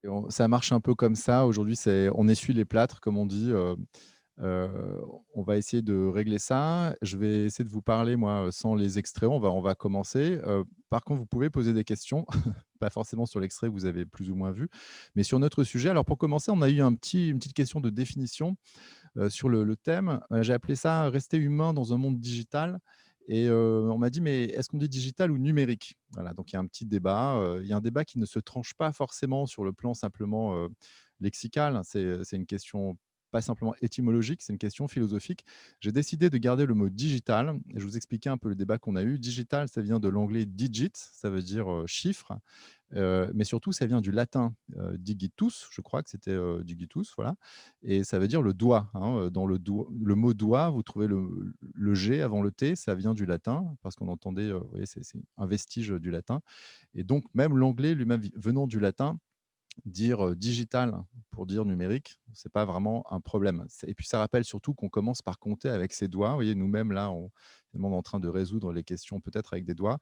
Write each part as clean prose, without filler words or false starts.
Et ça marche un peu comme ça. Aujourd'hui, on essuie les plâtres, comme on dit. Heu, on va essayer de régler ça. Je vais essayer de vous parler, moi, sans les extraits. On va commencer. Par contre, vous pouvez poser des questions, pas forcément sur l'extrait que vous avez plus ou moins vu, mais sur notre sujet. Alors pour commencer, on a eu une petite question de définition, sur le thème. J'ai appelé ça «Rester humain dans un monde digital» et on m'a dit: «Mais est-ce qu'on dit digital ou numérique?» Voilà, donc il y a un petit débat, il y a un débat qui ne se tranche pas forcément sur le plan simplement, lexical. C'est une question pas simplement étymologique, c'est une question philosophique. J'ai décidé de garder le mot digital et je vous expliquer un peu le débat qu'on a eu. Digital, ça vient de l'anglais digit, ça veut dire, chiffre. Mais surtout, ça vient du latin, digitus, je crois que c'était, digitus, voilà, et ça veut dire le doigt, hein, dans le mot doigt, vous trouvez le G avant le T, ça vient du latin parce qu'on entendait, vous voyez, c'est un vestige du latin et donc même l'anglais lui-même venant du latin, dire, digital pour dire numérique, c'est pas vraiment un problème. Et puis ça rappelle surtout qu'on commence par compter avec ses doigts. Vous voyez, nous-mêmes là, on est en train de résoudre les questions peut-être avec des doigts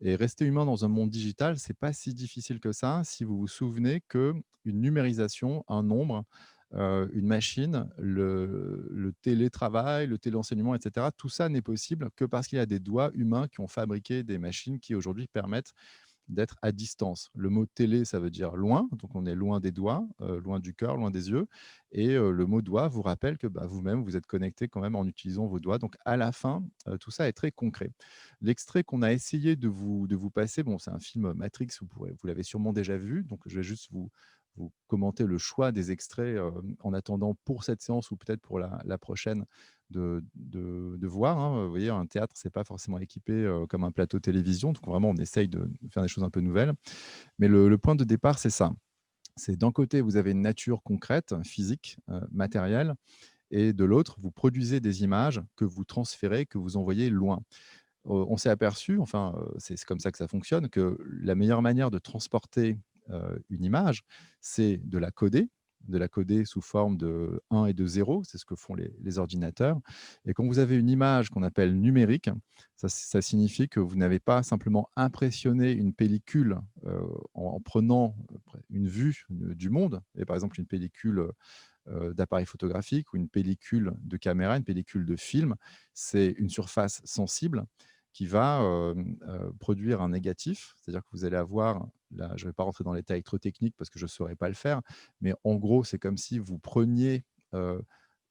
et rester humain dans un monde digital, c'est pas si difficile que ça si vous vous souvenez qu'une numérisation, un nombre, une machine, le télétravail, le téléenseignement et cetera, tout ça n'est possible que parce qu'il y a des doigts humains qui ont fabriqué des machines qui aujourd'hui permettent d'être à distance. Le mot télé, ça veut dire loin, donc on est loin des doigts, loin du cœur, loin des yeux et le mot doigt vous rappelle que, bah, vous-même, vous êtes connecté quand même en utilisant vos doigts. Donc à la fin, tout ça est très concret. L'extrait qu'on a essayé de vous passer, bon, c'est un film Matrix, vous l'avez sûrement déjà vu, donc je vais juste vous commenter le choix des extraits, en attendant pour cette séance ou peut-être pour la prochaine de voir, hein. Vous voyez, un théâtre, c'est pas forcément équipé, comme un plateau télévision, donc vraiment on essaye de faire des choses un peu nouvelles. Mais le point de départ, c'est ça. C'est d'un côté, vous avez une nature concrète, physique, matérielle et de l'autre, vous produisez des images que vous transférez, que vous envoyez loin. On s'est aperçu, enfin, c'est comme ça que ça fonctionne, que la meilleure manière de transporter, une image, c'est de la coder sous forme de 1 et de 0, c'est ce que font les ordinateurs et quand vous avez une image qu'on appelle numérique, ça signifie que vous n'avez pas simplement impressionné une pellicule, en prenant, une vue, du monde et par exemple une pellicule, d'appareil photographique ou une pellicule de caméra, une pellicule de film, c'est une surface sensible qui va, produire un négatif. C'est-à-dire que vous allez avoir là, je ne vais pas rentrer dans les détails trop techniques parce que je ne saurais pas le faire, mais en gros, c'est comme si vous preniez,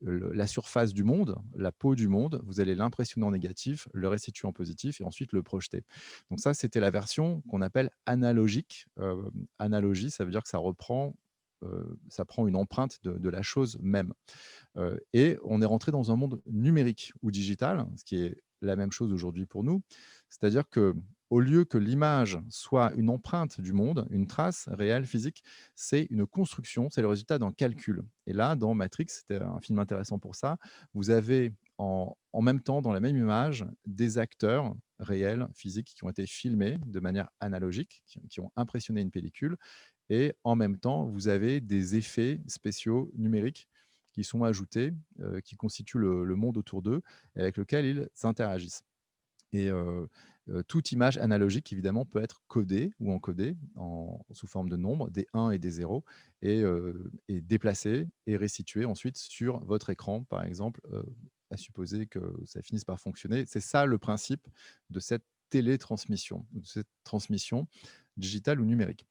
la surface du monde, la peau du monde, vous allez l'impressionner en négatif, le restituer en positif et ensuite le projeter. Donc ça, c'était la version qu'on appelle analogique. Analogie, ça veut dire que ça prend une empreinte de la chose même. Et on est rentré dans un monde numérique ou digital, ce qui est la même chose aujourd'hui pour nous. C'est-à-dire que au lieu que l'image soit une empreinte du monde, une trace réelle, physique, c'est une construction, c'est le résultat d'un calcul. Et là, dans Matrix, c'était un film intéressant pour ça, vous avez en même temps, dans la même image, des acteurs réels, physiques, qui ont été filmés de manière analogique, qui ont impressionné une pellicule, et en même temps, vous avez des effets spéciaux numériques qui sont ajoutés, qui constituent le monde autour d'eux et avec lequel ils interagissent. Et toute image analogique évidemment peut être codée ou encodée sous forme de nombres, des 1 et des 0 et déplacée et restituée ensuite sur votre écran par exemple, à supposer que ça finisse par fonctionner. C'est ça le principe de cette télétransmission, de cette transmission digitale ou numérique.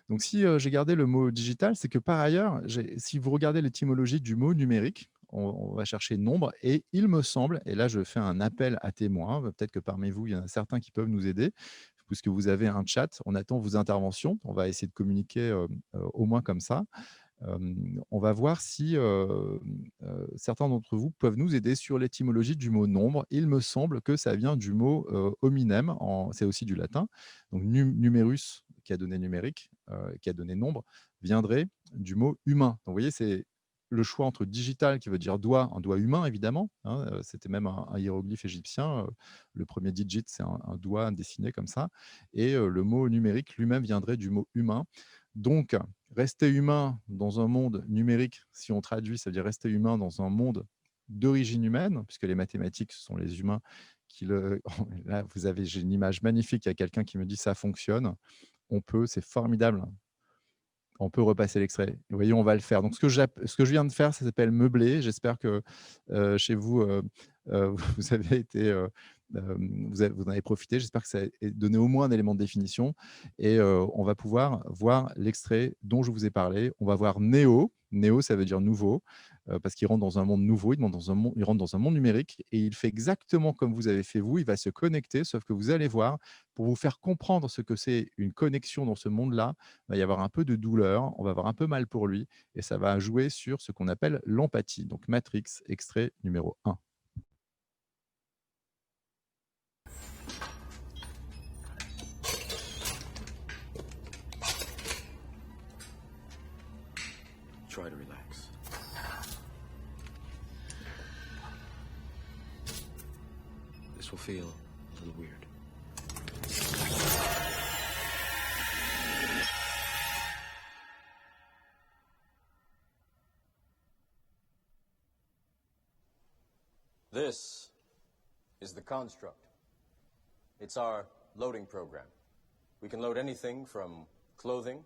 Donc si, j'ai gardé le mot digital, c'est que par ailleurs, si vous regardez l'étymologie du mot numérique, on va chercher nombre et il me semble et là je fais un appel à témoins, peut-être que parmi vous, il y en a certains qui peuvent nous aider, puisque vous avez un chat, on attend vos interventions, on va essayer de communiquer, au moins comme ça. On va voir si, certains d'entre vous peuvent nous aider sur l'étymologie du mot nombre. Il me semble que ça vient du mot, hominem, c'est aussi du latin, donc numerus qui a donné numérique, qui a donné nombre, viendrait du mot humain. Donc vous voyez, c'est le choix entre digital qui veut dire doigt, un doigt humain évidemment, hein, c'était même un hiéroglyphe égyptien, le premier digit c'est un doigt dessiné comme ça et le mot numérique lui-même viendrait du mot humain. Donc rester humain dans un monde numérique, si on traduit, ça veut dire rester humain dans un monde d'origine humaine, puisque les mathématiques, ce sont les humains qui le là, j'ai une image magnifique, il y a quelqu'un qui me dit: «Ça fonctionne». C'est formidable. On peut repasser l'extrait. Vous voyez, on va le faire. Donc ce que je viens de faire, ça s'appelle meubler. J'espère que, chez vous, vous avez été, vous en avez profité. J'espère que ça a donné au moins un élément de définition et on va pouvoir voir l'extrait dont je vous ai parlé. On va voir Néo. Néo, ça veut dire nouveau, parce qu'il rentre dans un monde nouveau, il rentre dans un monde numérique et il fait exactement comme vous avez fait vous. Il va se connecter, sauf que vous allez voir, pour vous faire comprendre ce que c'est une connexion dans ce monde-là, il va y avoir un peu de douleur, on va avoir un peu mal pour lui et ça va jouer sur ce qu'on appelle l'empathie. Donc Matrix, extrait numéro 1. Try to relax. This will feel a little weird. This is the construct. It's our loading program. We can load anything from clothing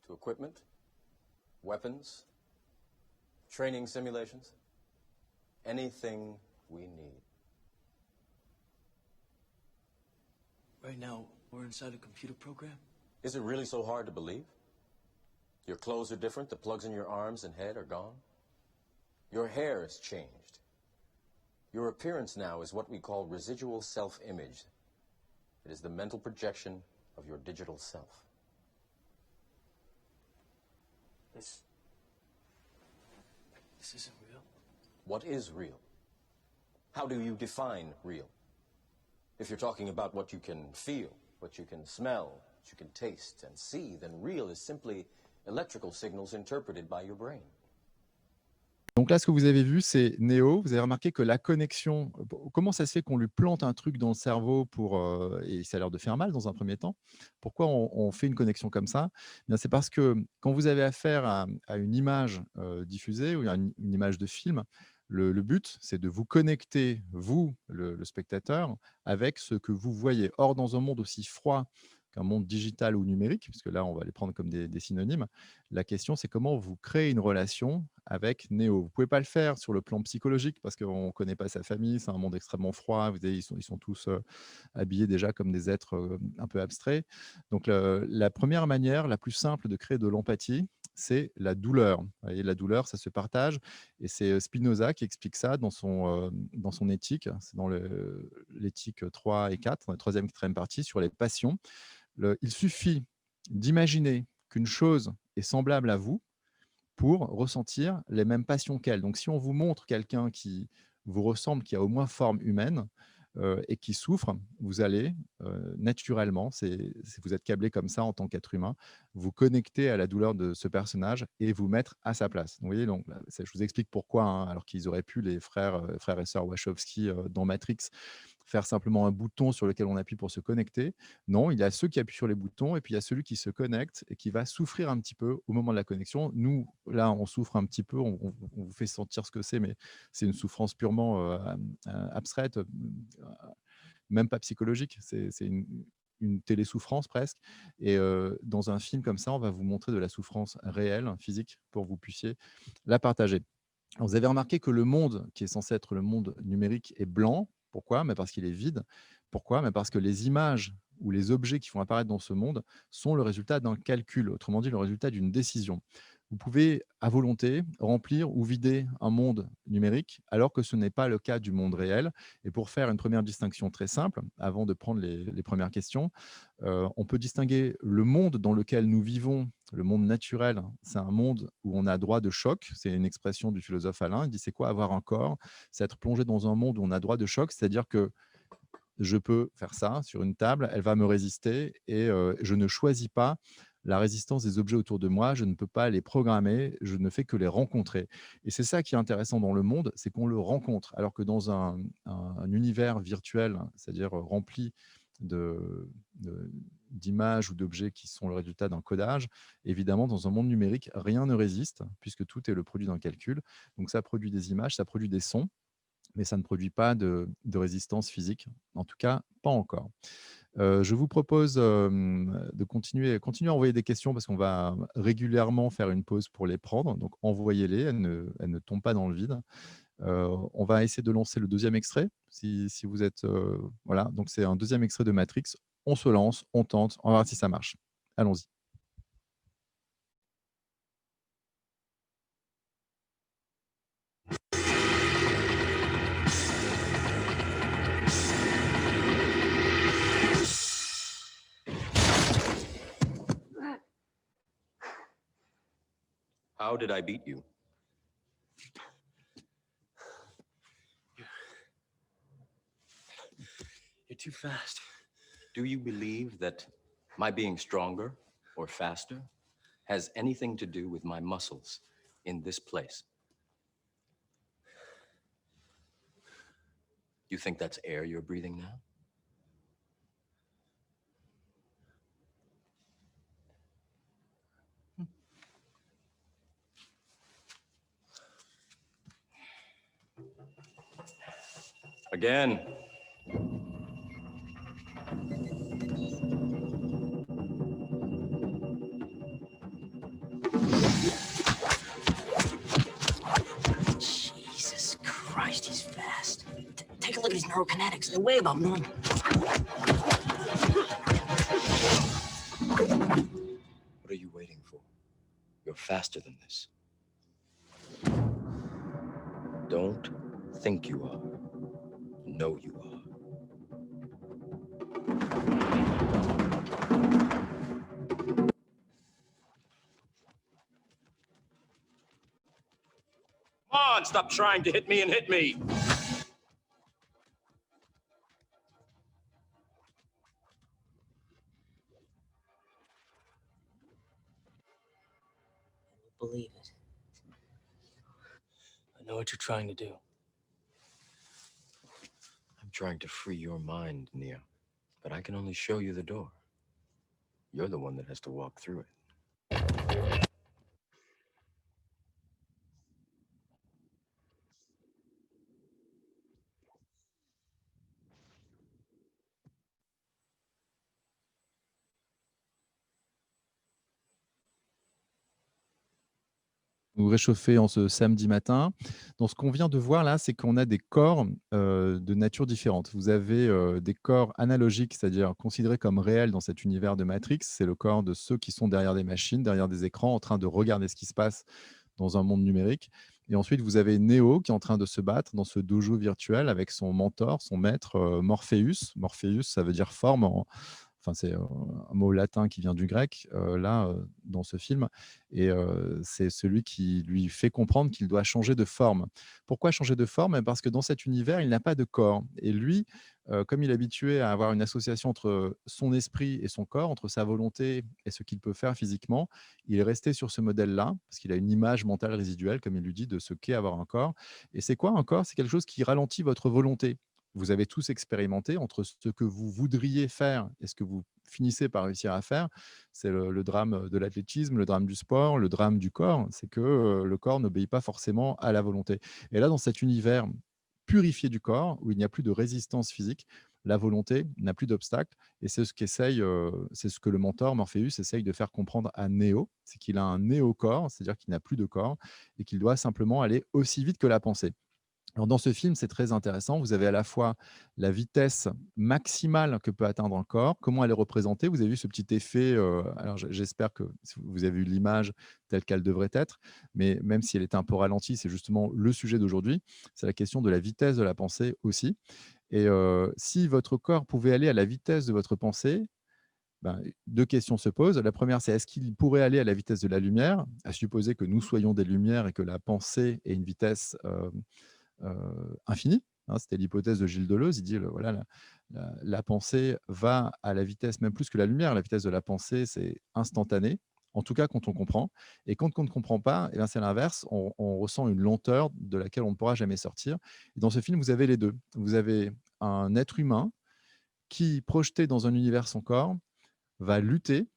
to equipment, weapons, training simulations, anything we need. Right now, we're inside a computer program? Is it really so hard to believe? Your clothes are different, the plugs in your arms and head are gone. Your hair has changed. Your appearance now is what we call residual self-image. It is the mental projection of your digital self. This isn't real. What is real? How do you define real? If you're talking about what you can feel, what you can smell, what you can taste and see, then real is simply electrical signals interpreted by your brain. Donc là, ce que vous avez vu, c'est Néo. Vous avez remarqué que la connexion, comment ça se fait qu'on lui plante un truc dans le cerveau pour, et ça a l'air de faire mal dans un premier temps. Pourquoi on fait une connexion comme ça? Eh bien, c'est parce que quand vous avez affaire à une image diffusée ou à une image de film, le but, c'est de vous connecter, vous, le spectateur, avec ce que vous voyez. Or, dans un monde aussi froid qu'un monde digital ou numérique, puisque là, on va les prendre comme des synonymes, la question, c'est comment vous créez une relation avec Néo. Vous pouvez pas le faire sur le plan psychologique parce qu'on ne connaît pas sa famille, c'est un monde extrêmement froid. Vous voyez, ils sont tous habillés déjà comme des êtres un peu abstraits. Donc, la première manière, la plus simple de créer de l'empathie, c'est la douleur. Vous voyez, la douleur, ça se partage. Et c'est Spinoza qui explique ça dans son éthique. C'est dans l'éthique 3 et 4, dans la troisième et quatrième partie, sur les passions. Il suffit d'imaginer qu'une chose est semblable à vous pour ressentir les mêmes passions qu'elle. Donc, si on vous montre quelqu'un qui vous ressemble, qui a au moins forme humaine et qui souffre, vous allez naturellement, vous êtes câblé comme ça en tant qu'être humain, vous connecter à la douleur de ce personnage et vous mettre à sa place. Vous voyez, donc, je vous explique pourquoi, hein, alors qu'ils auraient pu, les frères et sœurs Wachowski dans Matrix, faire simplement un bouton sur lequel on appuie pour se connecter. Non, il y a ceux qui appuient sur les boutons et puis il y a celui qui se connecte et qui va souffrir un petit peu au moment de la connexion. Nous, là, on souffre un petit peu, on vous fait sentir ce que c'est, mais c'est une souffrance purement abstraite, même pas psychologique. C'est une télésouffrance presque. Et dans un film comme ça, on va vous montrer de la souffrance réelle, physique, pour que vous puissiez la partager. Alors, vous avez remarqué que le monde qui est censé être le monde numérique est blanc. Pourquoi? Mais parce qu'il est vide. Pourquoi? Mais parce que les images ou les objets qui vont apparaître dans ce monde sont le résultat d'un calcul, autrement dit le résultat d'une décision. Vous pouvez, à volonté, remplir ou vider un monde numérique, alors que ce n'est pas le cas du monde réel. Et pour faire une première distinction très simple, avant de prendre les premières questions, on peut distinguer le monde dans lequel nous vivons, le monde naturel. C'est un monde où on a droit de choc. C'est une expression du philosophe Alain. Il dit, c'est quoi avoir un corps? C'est être plongé dans un monde où on a droit de choc, c'est-à-dire que je peux faire ça sur une table, elle va me résister et je ne choisis pas la résistance des objets autour de moi, je ne peux pas les programmer, je ne fais que les rencontrer. Et c'est ça qui est intéressant dans le monde, c'est qu'on le rencontre. Alors que dans un univers virtuel, c'est-à-dire rempli de, d'images ou d'objets qui sont le résultat d'un codage, évidemment, dans un monde numérique, rien ne résiste, puisque tout est le produit d'un calcul. Donc ça produit des images, ça produit des sons, mais ça ne produit pas de résistance physique, en tout cas pas encore. Je vous propose, de continuer à envoyer des questions parce qu'on va régulièrement faire une pause pour les prendre, donc envoyez-les, elles ne tombent pas dans le vide. On va essayer de lancer le deuxième extrait, si vous êtes, voilà, donc c'est un deuxième extrait de Matrix. On se lance, on tente, on va voir si ça marche. Allons-y. How did I beat you? You're too fast. Do you believe that my being stronger or faster has anything to do with my muscles in this place? You think that's air you're breathing now? Again. Jesus Christ, he's fast. Take a look at his neurokinetics. They're way above normal. What are you waiting for? You're faster than this. Don't think you are. Know you are. Come on, stop trying to hit me and hit me. Believe it. I know what you're trying to do. I'm trying to free your mind, Neo, but I can only show you the door. You're the one that has to walk through it. Vous réchauffer en ce samedi matin. Dans ce qu'on vient de voir là, c'est qu'on a des corps, de nature différente. Vous avez, des corps analogiques, c'est-à-dire considérés comme réels dans cet univers de Matrix. C'est le corps de ceux qui sont derrière des machines, derrière des écrans, en train de regarder ce qui se passe dans un monde numérique. Et ensuite, vous avez Neo qui est en train de se battre dans ce dojo virtuel avec son mentor, son maître, Morpheus. Morpheus, ça veut dire forme en enfin, c'est, un mot latin qui vient du grec, là, dans ce film. Et c'est celui qui lui fait comprendre qu'il doit changer de forme. Pourquoi changer de forme? Parce que dans cet univers, il n'a pas de corps et lui, comme il est habitué à avoir une association entre son esprit et son corps, entre sa volonté et ce qu'il peut faire physiquement, il est resté sur ce modèle-là, parce qu'il a une image mentale résiduelle, comme il lui dit, de ce qu'est avoir un corps. Et c'est quoi un corps? C'est quelque chose qui ralentit votre volonté. Vous avez tous expérimenté entre ce que vous voudriez faire et ce que vous finissez par réussir à faire. C'est le drame de l'athlétisme, le drame du sport, le drame du corps. C'est que le corps n'obéit pas forcément à la volonté. Et là, dans cet univers purifié du corps, où il n'y a plus de résistance physique, la volonté n'a plus d'obstacle. Et c'est ce qu'essaye, c'est ce que le mentor Morpheus essaye de faire comprendre à Neo, c'est qu'il a un néo-corps, c'est-à-dire qu'il n'a plus de corps et qu'il doit simplement aller aussi vite que la pensée. Alors dans ce film, c'est très intéressant. Vous avez à la fois la vitesse maximale que peut atteindre un corps, comment elle est représentée. Vous avez vu ce petit effet, alors j'espère que vous avez eu l'image telle qu'elle devrait être, mais même si elle est un peu ralentie, c'est justement le sujet d'aujourd'hui. C'est la question de la vitesse de la pensée aussi. Et si votre corps pouvait aller à la vitesse de votre pensée, ben, 2 questions se posent. La première, c'est est-ce qu'il pourrait aller à la vitesse de la lumière? À supposer que nous soyons des lumières et que la pensée ait une vitesse, infini, hein. C'était l'hypothèse de Gilles Deleuze. Il dit, voilà, la pensée va à la vitesse, même plus que la lumière. La vitesse de la pensée, c'est instantané, en tout cas quand on comprend. Et quand on ne comprend pas, eh bien, c'est l'inverse. On ressent une lenteur de laquelle on ne pourra jamais sortir. Et dans ce film, vous avez les deux. Vous avez un être humain qui, projeté dans un univers sans corps, va lutter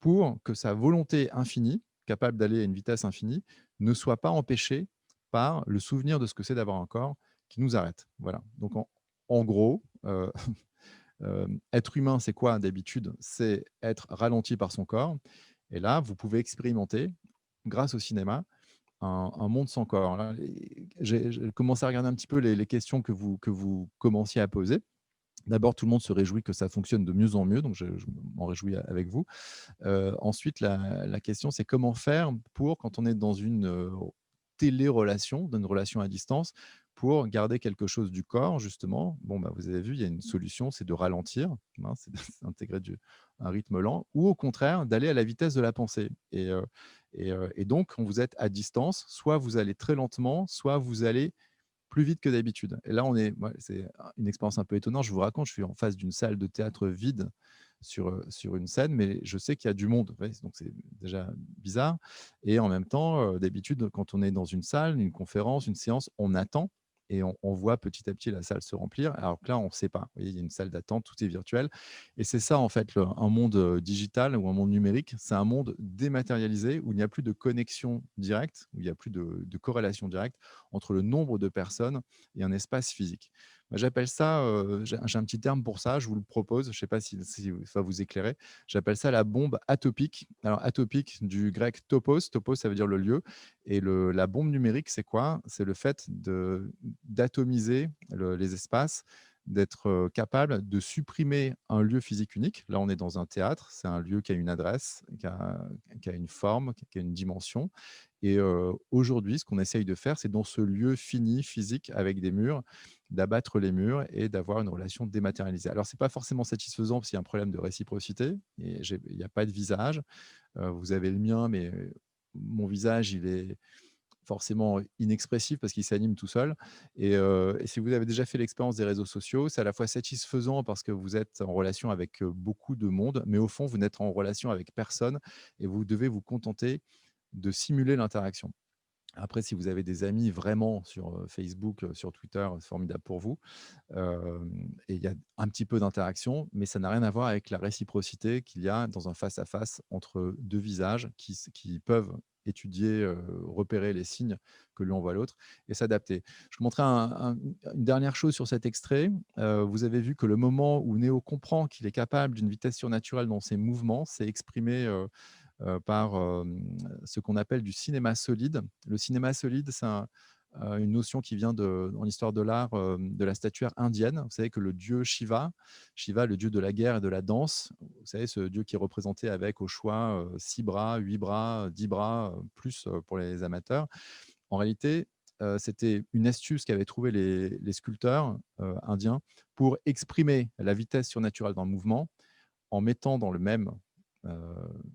pour que sa volonté infinie, capable d'aller à une vitesse infinie, ne soit pas empêchée par le souvenir de ce que c'est d'avoir un corps qui nous arrête. Voilà. Donc en gros, être humain, c'est quoi d'habitude? C'est être ralenti par son corps et là, vous pouvez expérimenter, grâce au cinéma, un monde sans corps. Là, j'ai commencé à regarder un petit peu les questions que vous commenciez à poser. D'abord, tout le monde se réjouit que ça fonctionne de mieux en mieux, donc je m'en réjouis avec vous. Ensuite, la question, c'est comment faire pour, quand on est dans une, télé-relation, dans une relation à distance, pour garder quelque chose du corps justement. Bon, bah, vous avez vu, il y a une solution, c'est de ralentir, hein, c'est d'intégrer un rythme lent ou au contraire d'aller à la vitesse de la pensée et donc quand vous êtes à distance, soit vous allez très lentement, soit vous allez plus vite que d'habitude. Et là, c'est une expérience un peu étonnante. Je vous raconte, je suis en face d'une salle de théâtre vide sur une scène, mais je sais qu'il y a du monde. Ouais, donc c'est déjà bizarre. Et en même temps, d'habitude, quand on est dans une salle, une conférence, une séance, on attend et on voit petit à petit la salle se remplir. Alors que là, on ne sait pas. Vous voyez, il y a une salle d'attente, tout est virtuel. Et c'est ça, en fait, un monde digital ou un monde numérique. C'est un monde dématérialisé où il n'y a plus de connexion directe, où il n'y a plus de corrélation directe entre le nombre de personnes et un espace physique. Moi, j'appelle ça, j'ai un petit terme pour ça, je vous le propose, je ne sais pas si ça va vous éclairer. J'appelle ça la bombe atopique. Alors atopique du grec topos, topos ça veut dire le lieu et la bombe numérique c'est quoi? C'est le fait d'atomiser les espaces, d'être capable de supprimer un lieu physique unique. Là, on est dans un théâtre, c'est un lieu qui a une adresse, qui a une forme, qui a une dimension et aujourd'hui, ce qu'on essaye de faire, c'est dans ce lieu fini, physique, avec des murs, d'abattre les murs et d'avoir une relation dématérialisée. Alors, c'est pas forcément satisfaisant parce qu'il y a un problème de réciprocité et il n'y a pas de visage. Vous avez le mien, mais mon visage, il est forcément inexpressif parce qu'il s'anime tout seul et si vous avez déjà fait l'expérience des réseaux sociaux, c'est à la fois satisfaisant parce que vous êtes en relation avec, beaucoup de monde, mais au fond, vous n'êtes en relation avec personne et vous devez vous contenter de simuler l'interaction. Après, si vous avez des amis vraiment sur, Facebook, sur Twitter, c'est formidable pour vous. Et il y a un petit peu d'interaction, mais ça n'a rien à voir avec la réciprocité qu'il y a dans un face-à-face entre 2 visages qui peuvent étudier, repérer les signes que l'un envoie l'autre et s'adapter. Je vous montrer une dernière chose sur cet extrait. Vous avez vu que le moment où Neo comprend qu'il est capable d'une vitesse surnaturelle dans ses mouvements, c'est exprimé, par, ce qu'on appelle du cinéma solide. Le cinéma solide, c'est une notion qui vient dans l'histoire de l'art, de la statuaire indienne. Vous savez que le dieu Shiva, Shiva, le dieu de la guerre et de la danse, vous savez, ce dieu qui est représenté avec au choix 6 bras, 8 bras, 10 bras, plus pour les amateurs. En réalité, c'était une astuce qu'avaient trouvé les sculpteurs indiens pour exprimer la vitesse surnaturelle dans le mouvement en mettant heu,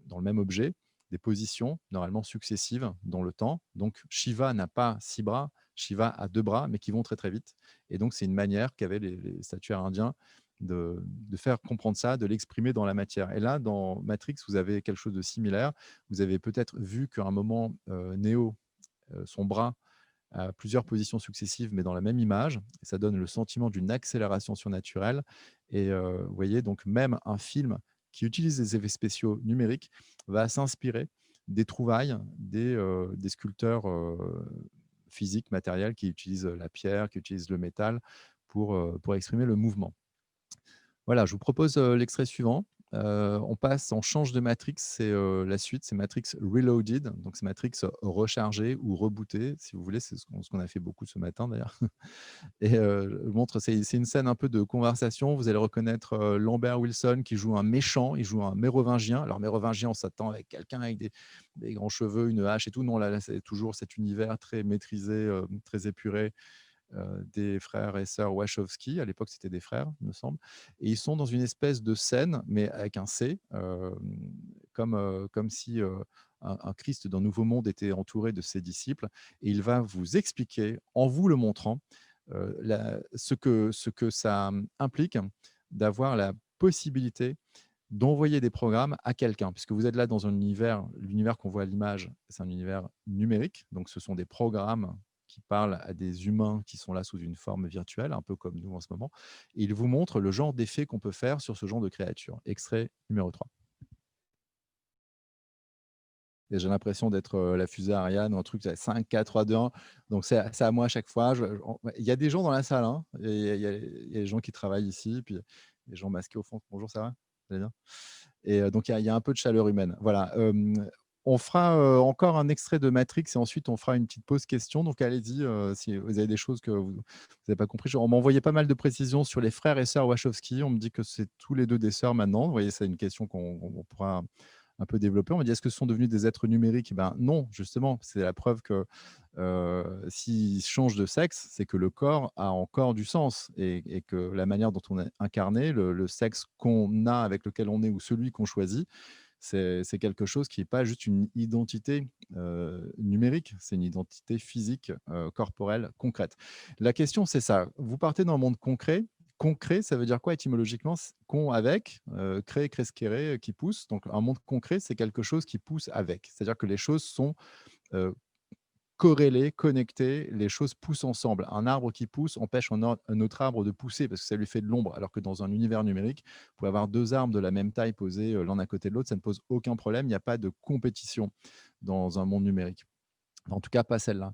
dans le même objet des positions normalement successives dans le temps. Donc Shiva n'a pas 6 bras, Shiva a 2 bras, mais qui vont très, très vite et donc c'est une manière qu'avaient les statuaires indiens de faire comprendre ça, de l'exprimer dans la matière et là, dans Matrix, vous avez quelque chose de similaire. Vous avez peut-être vu qu'à un moment, Neo, son bras à plusieurs positions successives, mais dans la même image. Et ça donne le sentiment d'une accélération surnaturelle. Et vous voyez, donc même un film qui utilise des effets spéciaux numériques va s'inspirer des trouvailles des sculpteurs physiques, matériels, qui utilisent la pierre, qui utilisent le métal pour exprimer le mouvement. Voilà, je vous propose, l'extrait suivant. On change de Matrix, c'est, la suite, c'est Matrix Reloaded, donc c'est Matrix rechargé ou rebooté, si vous voulez, c'est ce qu'on a fait beaucoup ce matin d'ailleurs et je montre c'est une scène un peu de conversation. Vous allez reconnaître, Lambert Wilson qui joue un méchant, il joue un mérovingien. Alors mérovingien, on s'attend avec quelqu'un avec des grands cheveux, une hache et tout. Non, là, c'est toujours cet univers très maîtrisé, très épuré, des frères et sœurs Wachowski. À l'époque, c'était des frères, il me semble. Et ils sont dans une espèce de scène, mais avec un C, comme si un Christ d'un nouveau monde était entouré de ses disciples. Et il va vous expliquer, en vous le montrant, ce que ça implique d'avoir la possibilité d'envoyer des programmes à quelqu'un, puisque vous êtes là dans un univers, l'univers qu'on voit à l'image, c'est un univers numérique, donc ce sont des programmes qui parlent à des humains qui sont là sous une forme virtuelle, un peu comme nous en ce moment, et il vous montre le genre d'effet qu'on peut faire sur ce genre de créature. Extrait numéro 3. et j'ai l'impression d'être, la fusée Ariane ou un truc, c'est 5, 4, 3, 2, 1. Donc c'est à moi à chaque fois. Il y a des gens dans la salle, hein, et il y a des gens qui travaillent ici, puis des gens masqués au fond. «Bonjour, ça va? Vous allez bien?» Et donc il y a un peu de chaleur humaine. Voilà, on fera, encore un extrait de Matrix et ensuite on fera une petite pause question. Donc allez-y, si vous avez des choses que vous n'avez pas compris. On m'a envoyé pas mal de précisions sur les frères et sœurs Wachowski. On me dit que c'est tous les 2 des sœurs maintenant. Vous voyez, c'est une question qu'on pourra un peu développer. On m'a dit: «Est-ce que ce sont devenus des êtres numériques?» Ben non, justement, c'est la preuve que, s'ils changent de sexe, c'est que le corps a encore du sens, et que la manière dont on est incarné, le sexe qu'on a, avec lequel on est, ou celui qu'on choisit, c'est quelque chose qui est pas juste une identité, numérique, c'est une identité physique, corporelle, concrète. La question, c'est ça: vous partez dans un monde concret. Concret, ça veut dire quoi étymologiquement? Con avec, cré, crescere, qui pousse. Donc un monde concret, c'est quelque chose qui pousse avec. C'est-à-dire que les choses sont, heu, corrélées, connectées, les choses poussent ensemble. Un arbre qui pousse empêche un autre arbre de pousser parce que ça lui fait de l'ombre, alors que dans un univers numérique, vous pouvez avoir 2 arbres de la même taille posés, l'un à côté de l'autre, ça ne pose aucun problème. Il n'y a pas de compétition dans un monde numérique. En tout cas, pas celle-là.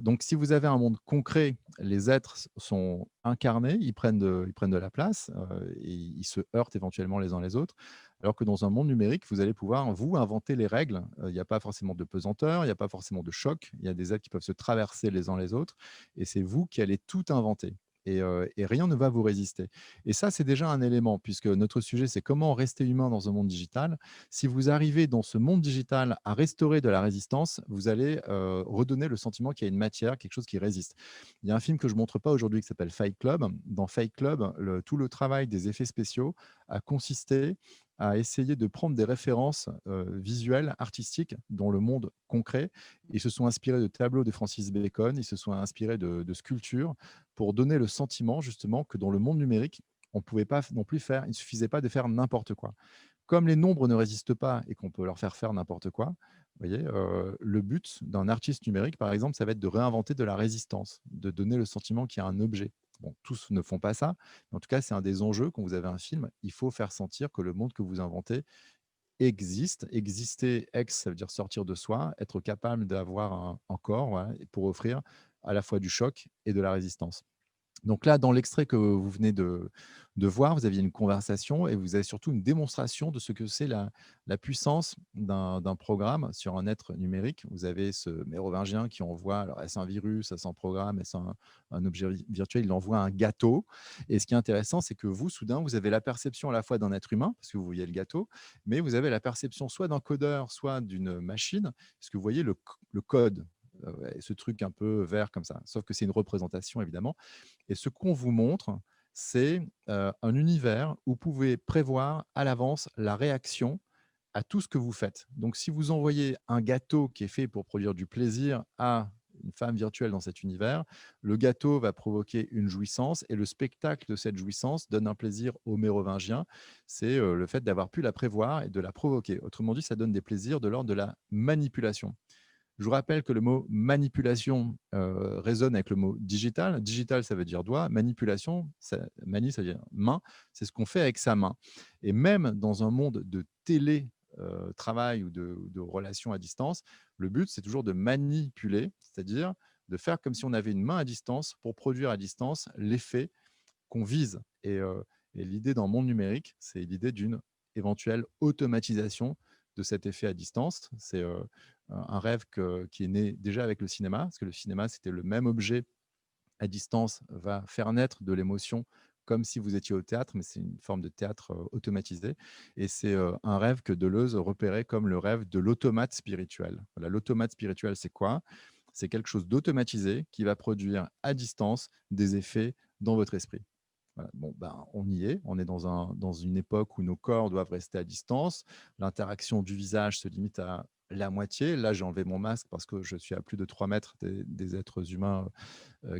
Donc si vous avez un monde concret, les êtres sont incarnés, ils prennent de la place, et ils se heurtent éventuellement les uns les autres. Alors que dans un monde numérique, vous allez pouvoir, vous, inventer les règles. Il n'y a pas forcément de pesanteur, il n'y a pas forcément de choc. Il y a des êtres qui peuvent se traverser les uns les autres, et c'est vous qui allez tout inventer, et rien ne va vous résister. Et ça, c'est déjà un élément, puisque notre sujet, c'est comment rester humain dans un monde digital. Si vous arrivez dans ce monde digital à restaurer de la résistance, vous allez, redonner le sentiment qu'il y a une matière, quelque chose qui résiste. Il y a un film que je ne montre pas aujourd'hui qui s'appelle Fight Club. Dans Fight Club, tout le travail des effets spéciaux a consisté à essayer de prendre des références, visuelles, artistiques dans le monde concret. Ils se sont inspirés de tableaux de Francis Bacon, ils se sont inspirés de sculptures pour donner le sentiment justement que dans le monde numérique, on ne pouvait pas non plus faire, il ne suffisait pas de faire n'importe quoi. Comme les nombres ne résistent pas et qu'on peut leur faire faire n'importe quoi, vous voyez, le but d'un artiste numérique, par exemple, ça va être de réinventer de la résistance, de donner le sentiment qu'il y a un objet. Bon, tous ne font pas ça, mais en tout cas, c'est un des enjeux quand vous avez un film. Il faut faire sentir que le monde que vous inventez existe. Exister, ex, ça veut dire sortir de soi, être capable d'avoir un corps, voilà, pour offrir à la fois du choc et de la résistance. Donc là, dans l'extrait que vous venez de voir, vous aviez une conversation et vous avez surtout une démonstration de ce que c'est la puissance d'un programme sur un être numérique. Vous avez ce mérovingien qui envoie, alors est-ce un virus, est-ce un programme, est-ce un objet virtuel, il envoie un gâteau. Et ce qui est intéressant, c'est que vous, soudain, vous avez la perception à la fois d'un être humain, parce que vous voyez le gâteau, mais vous avez la perception soit d'un codeur, soit d'une machine, parce que vous voyez le code, ouais, ce truc un peu vert comme ça. Sauf que c'est une représentation, évidemment, et ce qu'on vous montre, c'est, un univers où vous pouvez prévoir à l'avance la réaction à tout ce que vous faites. Donc si vous envoyez un gâteau qui est fait pour produire du plaisir à une femme virtuelle dans cet univers, le gâteau va provoquer une jouissance et le spectacle de cette jouissance donne un plaisir aux Mérovingiens. C'est, le fait d'avoir pu la prévoir et de la provoquer. Autrement dit, ça donne des plaisirs de l'ordre de la manipulation. Je vous rappelle que le mot manipulation, résonne avec le mot digital. Digital, ça veut dire doigt. Manipulation, mani, ça veut dire main. C'est ce qu'on fait avec sa main. Et même dans un monde de télé, travail ou de relations à distance, le but, c'est toujours de manipuler, c'est-à-dire de faire comme si on avait une main à distance pour produire à distance l'effet qu'on vise. Et l'idée dans le monde numérique, c'est l'idée d'une éventuelle automatisation de cet effet à distance. C'est, un rêve qui est né déjà avec le cinéma, parce que le cinéma, c'était le même objet à distance, va faire naître de l'émotion comme si vous étiez au théâtre, mais c'est une forme de théâtre, automatisé. Et c'est, un rêve que Deleuze repérait comme le rêve de l'automate spirituel. Voilà, l'automate spirituel, c'est quoi? C'est quelque chose d'automatisé qui va produire à distance des effets dans votre esprit. Voilà, bon, ben, on y est. On est dans une époque où nos corps doivent rester à distance. L'interaction du visage se limite à la moitié. Là, j'ai enlevé mon masque parce que je suis à plus de 3 mètres des êtres humains,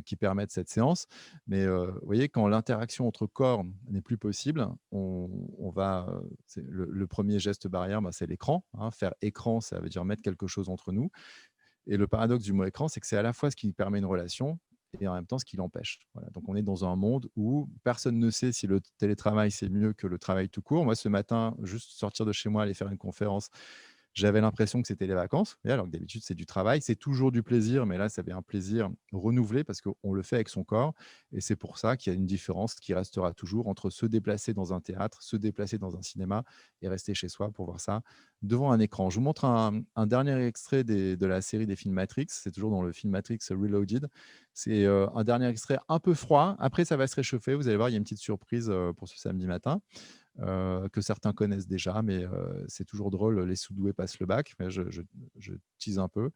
qui permettent cette séance. Mais, vous voyez, quand l'interaction entre corps n'est plus possible, on va, c'est le 1er geste barrière, bah, c'est l'écran, hein. Faire écran, ça veut dire mettre quelque chose entre nous. Et le paradoxe du mot écran, c'est que c'est à la fois ce qui permet une relation et en même temps ce qui l'empêche. Voilà, donc on est dans un monde où personne ne sait si le télétravail, c'est mieux que le travail tout court. Moi, ce matin, juste sortir de chez moi, aller faire une conférence, J'avais l'impression que c'était les vacances, et alors que d'habitude, c'est du travail. C'est toujours du plaisir, mais là, ça avait un plaisir renouvelé parce qu'on le fait avec son corps et c'est pour ça qu'il y a une différence qui restera toujours entre se déplacer dans un théâtre, se déplacer dans un cinéma et rester chez soi pour voir ça devant un écran. Je vous montre un dernier extrait de la série des films Matrix. C'est toujours dans le film Matrix Reloaded. C'est un dernier extrait un peu froid. Après, ça va se réchauffer. Vous allez voir, il y a une petite surprise pour ce samedi matin que certains connaissent déjà, mais c'est toujours drôle. Les sous-doués passent le bac. Mais je tease un peu.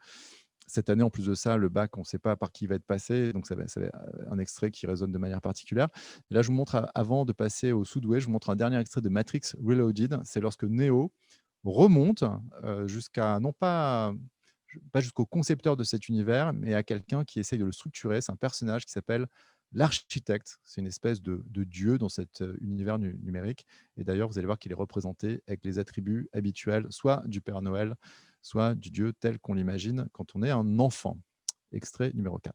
Cette année, en plus de ça, le bac, on ne sait pas par qui va être passé, donc ça va être un extrait qui résonne de manière particulière. Et là, je vous montre, avant de passer au sous-doué, je vous montre un dernier extrait de Matrix Reloaded. C'est lorsque Neo remonte jusqu'à, non pas, pas jusqu'au concepteur de cet univers, mais à quelqu'un qui essaye de le structurer. C'est un personnage qui s'appelle l'architecte. C'est une espèce de dieu dans cet univers numérique. Et d'ailleurs, vous allez voir qu'il est représenté avec les attributs habituels, soit du Père Noël, soit du Dieu tel qu'on l'imagine quand on est un enfant. Extrait numéro 4.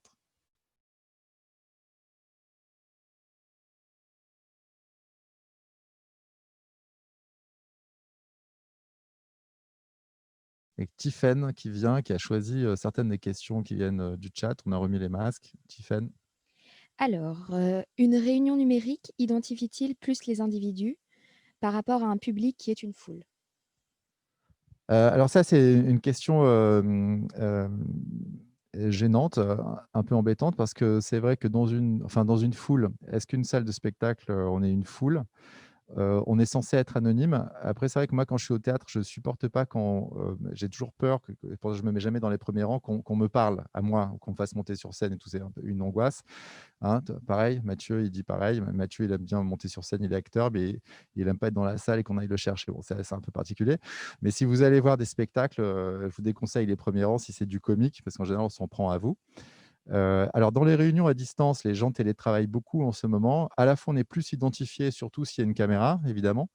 Et Tiffen qui vient, qui a choisi certaines des questions qui viennent du chat. On a remis les masques. Tiffen. Alors, une réunion numérique identifie-t-il plus les individus par rapport à un public qui est une foule? Alors ça, c'est une question gênante, un peu embêtante parce que c'est vrai que dans une foule, est-ce qu'une salle de spectacle, on est une foule? On est censé être anonyme. Après, c'est vrai que moi, quand je suis au théâtre, je supporte pas quand, j'ai toujours peur je me mets jamais dans les premiers rangs, qu'on me parle à moi, ou qu'on me fasse monter sur scène et tout, c'est un peu une angoisse, hein. Pareil, Mathieu, il dit pareil. Mathieu, il aime bien monter sur scène, il est acteur, mais il aime pas être dans la salle et qu'on aille le chercher. Bon, c'est un peu particulier. Mais si vous allez voir des spectacles, je vous déconseille les premiers rangs si c'est du comique, parce qu'en général, on s'en prend à vous. Alors dans les réunions à distance, les gens télétravaillent beaucoup en ce moment. À la fois, on est plus identifié, surtout s'il y a une caméra, évidemment,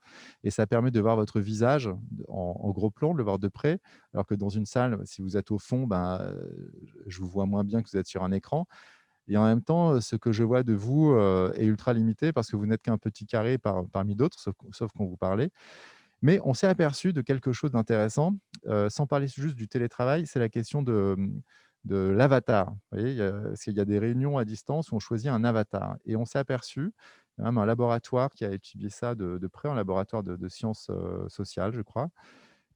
et ça permet de voir votre visage en gros plan, de le voir de près, alors que dans une salle, si vous êtes au fond, ben, je vous vois moins bien que vous êtes sur un écran. Et en même temps, ce que je vois de vous est ultra limité parce que vous n'êtes qu'un petit carré parmi d'autres, sauf quand vous parlez. Mais on s'est aperçu de quelque chose d'intéressant, sans parler juste du télétravail, c'est la question de l'avatar. Vous voyez, parce qu'il y a des réunions à distance où on choisit un avatar et on s'est aperçu, il y a même un laboratoire qui a étudié ça de près, un laboratoire de sciences, sociales, je crois,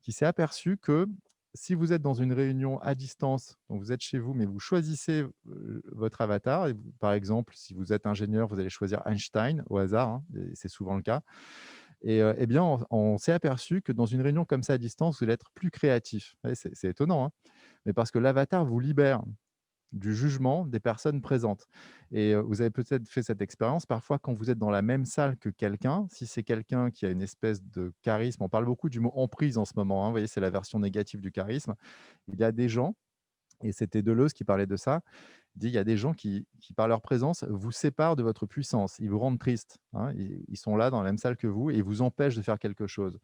qui s'est aperçu que si vous êtes dans une réunion à distance, donc vous êtes chez vous, mais vous choisissez, votre avatar et vous par exemple, si vous êtes ingénieur, vous allez choisir Einstein au hasard, hein, et c'est souvent le cas. Et eh bien, on s'est aperçu que dans une réunion comme ça à distance, vous allez être plus créatif. Ouais, c'est étonnant, hein, mais parce que l'avatar vous libère du jugement des personnes présentes et vous avez peut-être fait cette expérience, parfois quand vous êtes dans la même salle que quelqu'un, si c'est quelqu'un qui a une espèce de charisme, on parle beaucoup du mot emprise en ce moment, hein, vous voyez, c'est la version négative du charisme. Il y a des gens, et c'était Deleuze qui parlait de ça, il dit: «Il y a des gens qui par leur présence vous séparent de votre puissance, ils vous rendent triste, hein, ils sont là dans la même salle que vous et ils vous empêchent de faire quelque chose».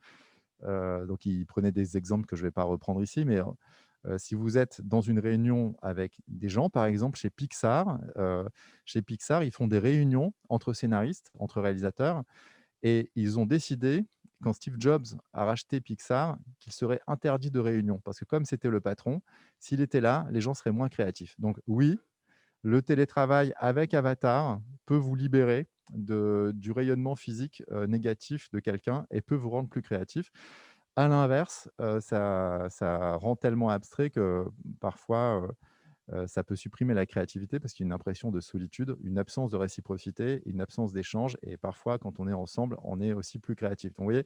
Donc il prenait des exemples que je ne vais pas reprendre ici, mais si vous êtes dans une réunion avec des gens, par exemple chez Pixar, ils font des réunions entre scénaristes, entre réalisateurs et ils ont décidé, quand Steve Jobs a racheté Pixar, qu'il serait interdit de réunion parce que comme c'était le patron, s'il était là, les gens seraient moins créatifs. Donc oui, le télétravail avec avatar peut vous libérer du rayonnement physique, négatif de quelqu'un et peut vous rendre plus créatif. À l'inverse, ça rend tellement abstrait que parfois, ça peut supprimer la créativité parce qu'il y a une impression de solitude, une absence de réciprocité, une absence d'échange et parfois quand on est ensemble, on est aussi plus créatif. Donc vous voyez,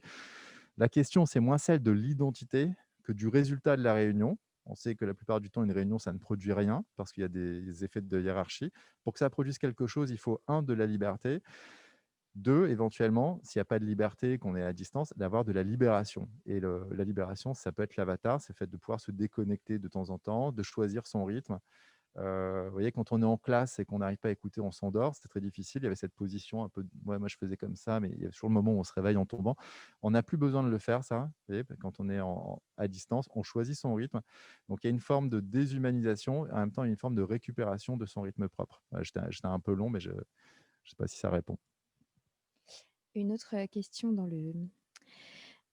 la question, c'est moins celle de l'identité que du résultat de la réunion. On sait que la plupart du temps, une réunion, ça ne produit rien parce qu'il y a des effets de hiérarchie. Pour que ça produise quelque chose, il faut, un, de la liberté, deux, éventuellement, s'il n'y a pas de liberté, qu'on est à distance, d'avoir de la libération. Et la libération, ça peut être l'avatar, c'est le fait de pouvoir se déconnecter de temps en temps, de choisir son rythme. Vous voyez, quand on est en classe et qu'on n'arrive pas à écouter, on s'endort, c'était très difficile. Il y avait cette position un peu, ouais, moi je faisais comme ça, mais il y a toujours le moment où on se réveille en tombant. On n'a plus besoin de le faire, ça. Vous voyez, quand on est à distance, on choisit son rythme. Donc il y a une forme de déshumanisation, et en même temps, il y a une forme de récupération de son rythme propre. Ouais, j'étais un peu long, mais je ne sais pas si ça répond. Une autre, question dans le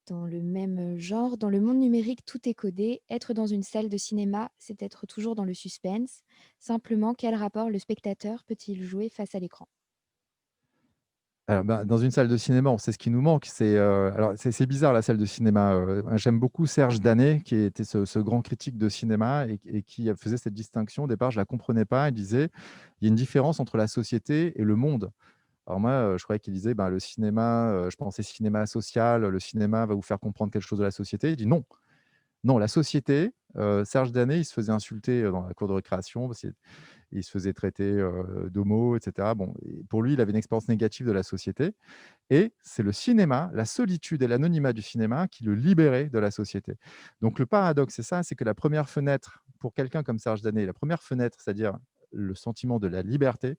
Dans le même genre, dans le monde numérique, tout est codé. Être dans une salle de cinéma, c'est être toujours dans le suspense. Simplement, quel rapport le spectateur peut-il jouer face à l'écran? Alors, bah, dans une salle de cinéma, on sait ce qui nous manque. Alors c'est bizarre la salle de cinéma, j'aime beaucoup Serge Danet qui était ce grand critique de cinéma et qui faisait cette distinction. Au départ, je la comprenais pas. Il disait: «Il y a une différence entre la société et le monde». Alors moi, je croyais qu'il disait: «Ben, le cinéma», je pensais cinéma social, le cinéma va vous faire comprendre quelque chose de la société. Il dit: «Non, non, la société», Serge Danet, il se faisait insulter, dans la cour de récréation parce qu'il se faisait traiter, d'homo et cetera. Bon et pour lui, il avait une expérience négative de la société et c'est le cinéma, la solitude et l'anonymat du cinéma qui le libérait de la société. Donc le paradoxe, c'est ça, c'est que la première fenêtre pour quelqu'un comme Serge Danet, la première fenêtre, c'est-à-dire le sentiment de la liberté,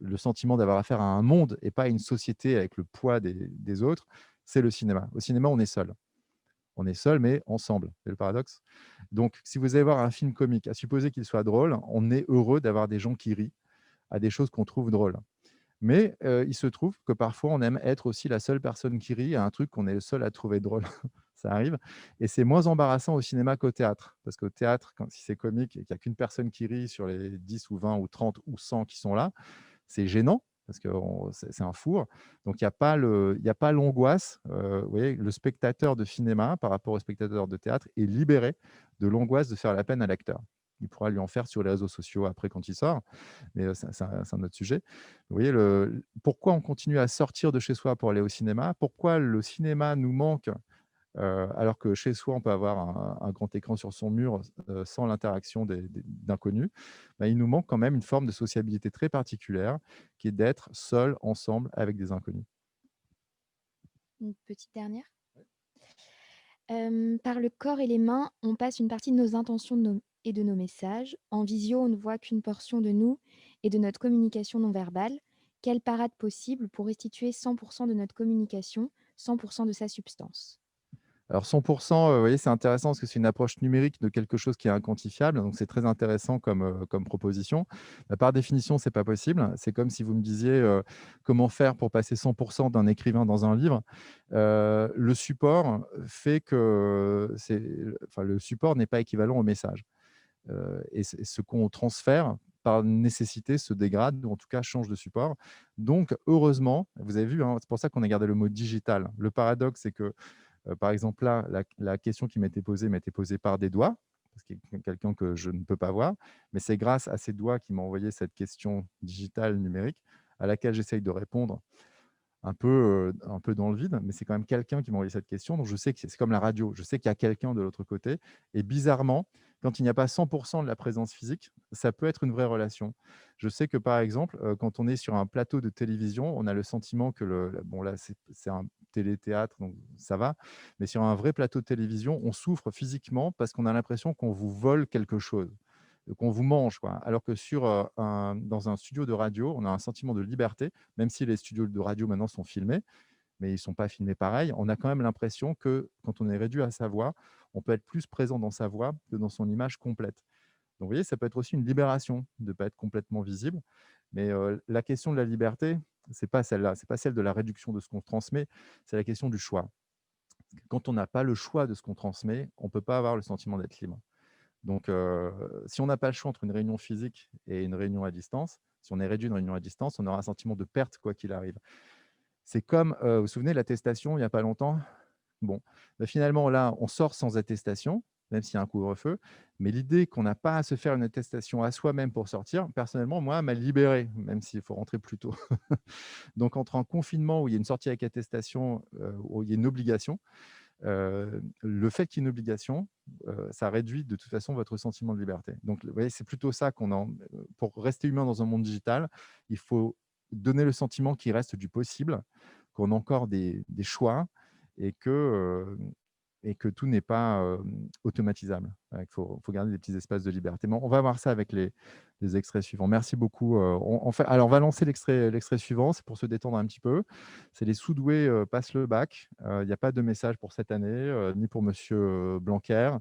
le sentiment d'avoir affaire à un monde et pas à une société avec le poids des autres, c'est le cinéma. Au cinéma, on est seul. On est seul, mais ensemble. C'est le paradoxe. Donc, si vous allez voir un film comique, à supposer qu'il soit drôle, on est heureux d'avoir des gens qui rient à des choses qu'on trouve drôles. Mais il se trouve que parfois, on aime être aussi la seule personne qui rit à un truc qu'on est le seul à trouver drôle. Ça arrive et c'est moins embarrassant au cinéma qu'au théâtre. Parce qu'au théâtre, quand si c'est comique et qu'il y a qu'une personne qui rit sur les 10 ou 20 ou 30 ou 100 qui sont là, c'est gênant parce que c'est un four. Donc il y a pas l'angoisse, vous voyez? Le spectateur de cinéma, par rapport au spectateur de théâtre, est libéré de l'angoisse de faire la peine à l'acteur. Il pourra lui en faire sur les réseaux sociaux après quand il sort, mais c'est un autre sujet. Vous voyez pourquoi on continue à sortir de chez soi pour aller au cinéma? Pourquoi le cinéma nous manque, alors que chez soi, on peut avoir un grand écran sur son mur, sans l'interaction d'inconnus? Bah, il nous manque quand même une forme de sociabilité très particulière, qui est d'être seul, ensemble, avec des inconnus. Une petite dernière. Par le corps et les mains, on passe une partie de nos intentions et de nos messages. En visio, on ne voit qu'une portion de nous et de notre communication non verbale. Quelle parade possible pour restituer 100% de notre communication, 100% de sa substance? Alors 100 vous voyez, c'est intéressant parce que c'est une approche numérique de quelque chose qui est inquantifiable, donc c'est très intéressant comme proposition. Bah, par définition, c'est pas possible. C'est comme si vous me disiez, comment faire pour passer 100 d'un écrivain dans un livre? Le support fait que le support n'est pas équivalent au message, et ce qu'on transfère, par nécessité, se dégrade ou en tout cas change de support. Donc heureusement, vous avez vu, hein, c'est pour ça qu'on a gardé le mot digital. Le paradoxe, c'est que par exemple, là, la question qui m'a été posée par des doigts, parce qu'il y a quelqu'un que je ne peux pas voir, mais c'est grâce à ces doigts qui m'a envoyé cette question digitale, numérique, à laquelle j'essaye de répondre un peu dans le vide, mais c'est quand même quelqu'un qui m'a envoyé cette question, donc je sais que c'est comme la radio, je sais qu'il y a quelqu'un de l'autre côté et bizarrement, quand il n'y a pas 100 de la présence physique, ça peut être une vraie relation. Je sais que, par exemple, quand on est sur un plateau de télévision, on a le sentiment que bon là, c'est un téléthéâtre, donc ça va, mais sur un vrai plateau de télévision, on souffre physiquement parce qu'on a l'impression qu'on vous vole quelque chose, qu'on vous mange, quoi. Alors que dans un studio de radio, on a un sentiment de liberté, même si les studios de radio maintenant sont filmés, mais ils ne sont pas filmés pareil. On a quand même l'impression que quand on est réduit à sa voix, on peut être plus présent dans sa voix que dans son image complète. Donc vous voyez, ça peut être aussi une libération de ne pas être complètement visible. Mais la question de la liberté, c'est pas celle-là, c'est pas celle de la réduction de ce qu'on transmet, c'est la question du choix. Quand on n'a pas le choix de ce qu'on transmet, on ne peut pas avoir le sentiment d'être libre. Donc, si on n'a pas le choix entre une réunion physique et une réunion à distance, si on est réduit à une réunion à distance, on aura un sentiment de perte quoi qu'il arrive. C'est comme, vous vous souvenez de l'attestation il n'y a pas longtemps? Bon, bah, finalement là, on sort sans attestation, même s'il y a un couvre-feu, mais l'idée qu'on n'a pas à se faire une attestation à soi-même pour sortir, personnellement, moi, m'a libéré, même s'il faut rentrer plus tôt. Donc entre un confinement où il y a une sortie avec attestation, où il y a une obligation, le fait qu'il y ait une obligation, ça réduit de toute façon votre sentiment de liberté. Donc, vous voyez, c'est plutôt ça pour rester humain dans un monde digital, il faut donner le sentiment qu'il reste du possible, qu'on a encore des choix et que tout n'est pas, automatisable. Ouais, il faut garder des petits espaces de liberté. Mais on va voir ça avec les extraits suivants. Merci beaucoup, alors on va lancer l'extrait suivant, c'est pour se détendre un petit peu. C'est les sous-doués, passent le bac. Il y a pas de message pour cette année, ni pour monsieur, Blanquer.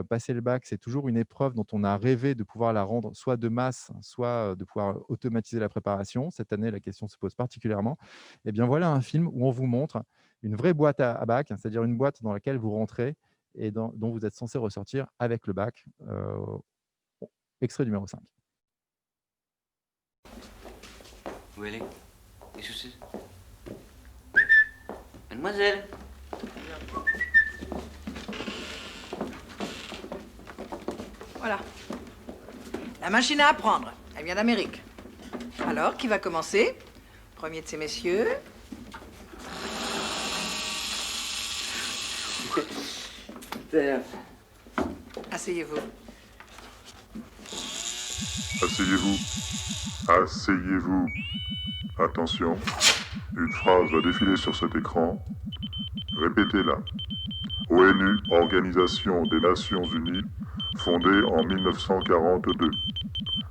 Passer le bac, c'est toujours une épreuve dont on a rêvé de pouvoir la rendre soit de masse, soit, de pouvoir automatiser la préparation. Cette année, la question se pose particulièrement. Eh bien, voilà un film où on vous montre une vraie boîte à bac, c'est-à-dire une boîte dans laquelle vous rentrez et dont vous êtes censé ressortir avec le bac. Extrait numéro 5. Où elle est? Qu'est-ce que c'est? Mademoiselle? Voilà. La machine à apprendre. Elle vient d'Amérique. Alors, qui va commencer? Premier de ces messieurs. Asseyez-vous. Asseyez-vous. Asseyez-vous. Attention. Une phrase va défiler sur cet écran. Répétez-la. ONU, Organisation des Nations Unies, fondée en 1942.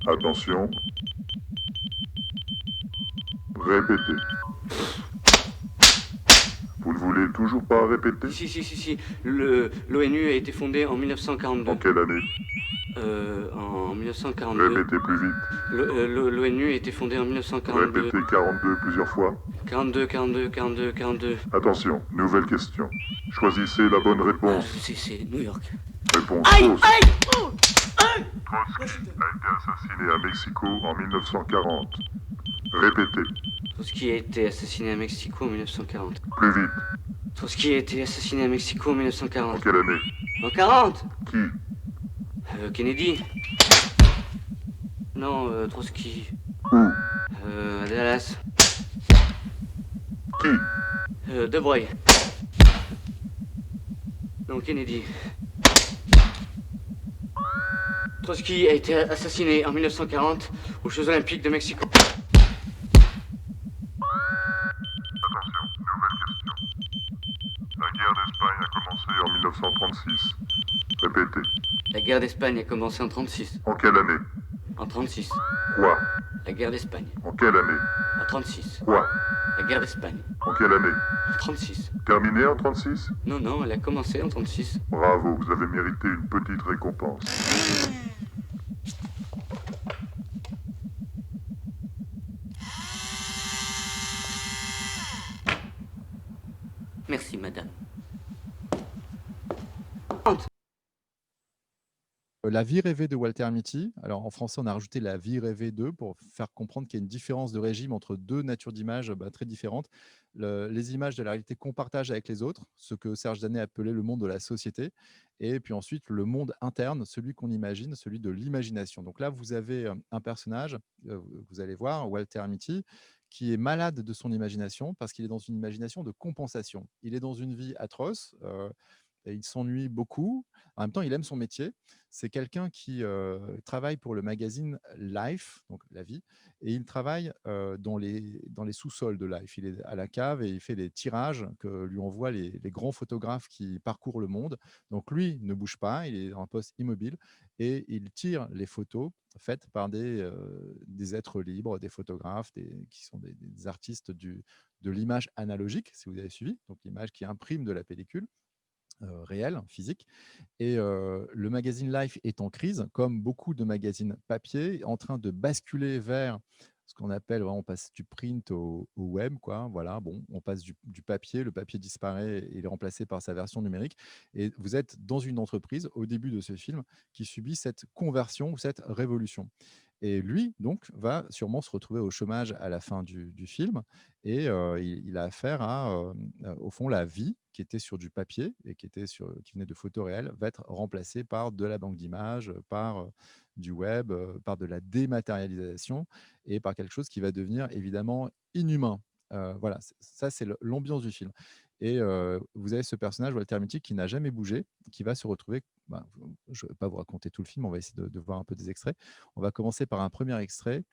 Attention. Répétez. Vous ne voulez toujours pas répéter? Si. L'ONU a été fondée en 1942. En quelle année? En 1942. Répétez plus vite. L'ONU a été fondée en 1942. Répétez 42 plusieurs fois. 42. Attention, nouvelle question. Choisissez la bonne réponse. C'est New York. Réponse fausse. Trotsky a été assassiné à Mexico en 1940. Répétez. Trotsky a été assassiné à Mexico en 1940. Plus vite. Trotsky a été assassiné à Mexico en En 1940. quelle année? En 40? Qui? Kennedy. Non, Trotsky. Où? À Dallas. Qui? De Broglie. Non, Kennedy. Trotsky a été assassiné en 1940 aux Jeux Olympiques de Mexico. Attention, nouvelle question. La guerre d'Espagne a commencé en 1936. Répétez. La guerre d'Espagne a commencé en 36. En quelle année? En 36. Quoi? La guerre d'Espagne. En quelle année? En 36. Quoi? La guerre d'Espagne. En quelle année? En 36. Terminée en 36? Non, elle a commencé en 36. Bravo, vous avez mérité une petite récompense. Merci, madame. La vie rêvée de Walter Mitty. Alors en français, on a rajouté la vie rêvée 2 pour faire comprendre qu'il y a une différence de régime entre deux natures d'images très différentes. Les images de la réalité qu'on partage avec les autres, ce que Serge Danet appelait le monde de la société, et puis ensuite le monde interne, celui qu'on imagine, celui de l'imagination. Donc là, vous avez un personnage, vous allez voir, Walter Mitty, qui est malade de son imagination parce qu'il est dans une imagination de compensation. Il est dans une vie atroce, et il s'ennuie beaucoup. En même temps, il aime son métier. C'est quelqu'un qui travaille pour le magazine Life, donc La Vie, et il travaille dans les sous-sols de Life. Il est à la cave et il fait des tirages que lui envoient les grands photographes qui parcourent le monde. Donc lui ne bouge pas, il est en poste immobile et il tire les photos faites par des êtres libres, des photographes, qui sont des artistes de l'image analogique, si vous avez suivi, donc l'image qui imprime de la pellicule réelle, physique. Et le magazine Life est en crise, comme beaucoup de magazines papier, en train de basculer vers ce qu'on appelle, on passe du print au web, quoi. Voilà, bon, on passe du papier, le papier disparaît et il est remplacé par sa version numérique. Et vous êtes dans une entreprise, au début de ce film, qui subit cette conversion ou cette révolution. Et lui, donc, va sûrement se retrouver au chômage à la fin du film. Et il a affaire à, au fond, la vie qui était sur du papier et qui venait de photos réelles, va être remplacée par de la banque d'images, par du web, par de la dématérialisation et par quelque chose qui va devenir évidemment inhumain. Voilà, ça, c'est l'ambiance du film. Et vous avez ce personnage, Walter Mitty, qui n'a jamais bougé, qui va se retrouver. Ben, je ne vais pas vous raconter tout le film, on va essayer de voir un peu des extraits. On va commencer par un premier extrait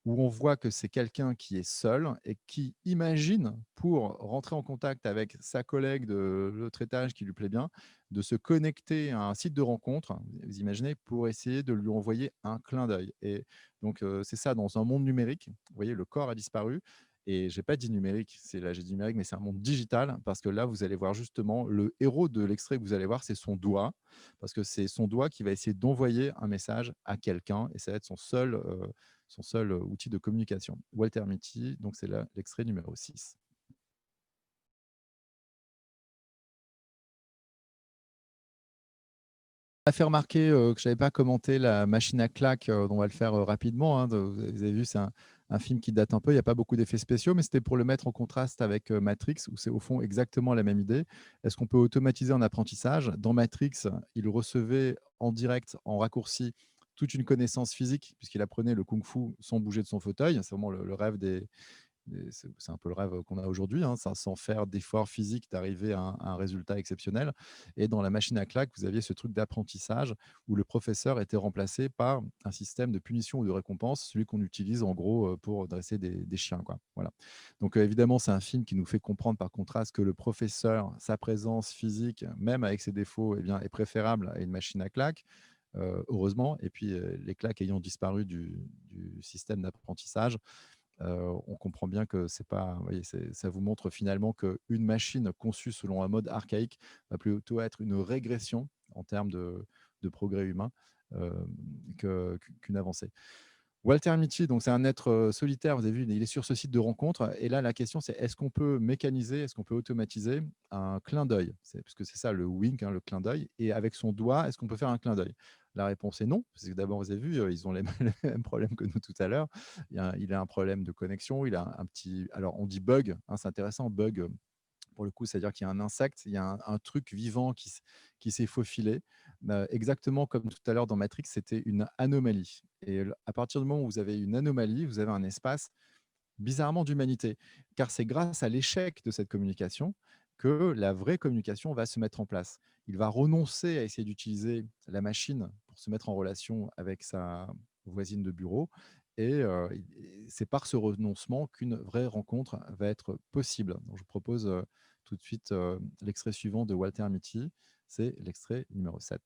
où on voit que c'est quelqu'un qui est seul et qui imagine, pour rentrer en contact avec sa collègue de l'autre étage qui lui plaît bien, de se connecter à un site de rencontre, vous imaginez, pour essayer de lui envoyer un clin d'œil. Et donc, c'est ça, dans un monde numérique, vous voyez, le corps a disparu. Et j'ai pas dit numérique, là j'ai dit numérique, mais c'est un monde digital, parce que là, vous allez voir justement, le héros de l'extrait que vous allez voir, c'est son doigt, parce que c'est son doigt qui va essayer d'envoyer un message à quelqu'un, et ça va être son seul outil de communication. Walter Mitty, donc c'est là l'extrait numéro 6. m'a fait remarquer, que je n'avais pas commenté la machine à claques, on va le faire, rapidement, hein. De vous avez vu, c'est un film qui date un peu, il y a pas beaucoup d'effets spéciaux, mais c'était pour le mettre en contraste avec, Matrix, où c'est au fond exactement la même idée. Est-ce qu'on peut automatiser un apprentissage? Dans Matrix, il recevait en direct, en raccourci, toute une connaissance physique, puisqu'il apprenait le kung-fu sans bouger de son fauteuil. C'est vraiment le rêve des et c'est un peu le rêve qu'on a aujourd'hui, hein, sans faire d'efforts physiques, d'arriver à un résultat exceptionnel. Et dans la machine à claques, vous aviez ce truc d'apprentissage où le professeur était remplacé par un système de punition ou de récompense, celui qu'on utilise en gros pour dresser des chiens, quoi. Voilà. Donc évidemment, c'est un film qui nous fait comprendre par contraste que le professeur, sa présence physique, même avec ses défauts, eh bien, est préférable à une machine à claques. Heureusement, et puis les claques ayant disparu du système d'apprentissage, on comprend bien que c'est pas, vous voyez, ça vous montre finalement qu'une machine conçue selon un mode archaïque va plutôt être une régression en termes de progrès humain, qu'une avancée. Walter Mitty, donc c'est un être solitaire, vous avez vu, il est sur ce site de rencontre. Et là, la question, c'est est-ce qu'on peut mécaniser, est-ce qu'on peut automatiser un clin d'œil? Parce que c'est ça le wink, hein, le clin d'œil. Et avec son doigt, est-ce qu'on peut faire un clin d'œil? La réponse est non, parce que d'abord, vous avez vu, ils ont les, les mêmes problèmes que nous tout à l'heure. Il a un problème de connexion, il a un petit. Alors, on dit bug, hein, c'est intéressant, bug. Pour le coup, c'est-à-dire qu'il y a un insecte, il y a un truc vivant qui s'est faufilé, exactement comme tout à l'heure dans Matrix, c'était une anomalie. Et à partir du moment où vous avez une anomalie, vous avez un espace bizarrement d'humanité, car c'est grâce à l'échec de cette communication que la vraie communication va se mettre en place. Il va renoncer à essayer d'utiliser la machine pour se mettre en relation avec sa voisine de bureau, et c'est par ce renoncement qu'une vraie rencontre va être possible. Donc, je vous propose tout de suite l'extrait suivant de Walter Mitty, c'est l'extrait numéro 7.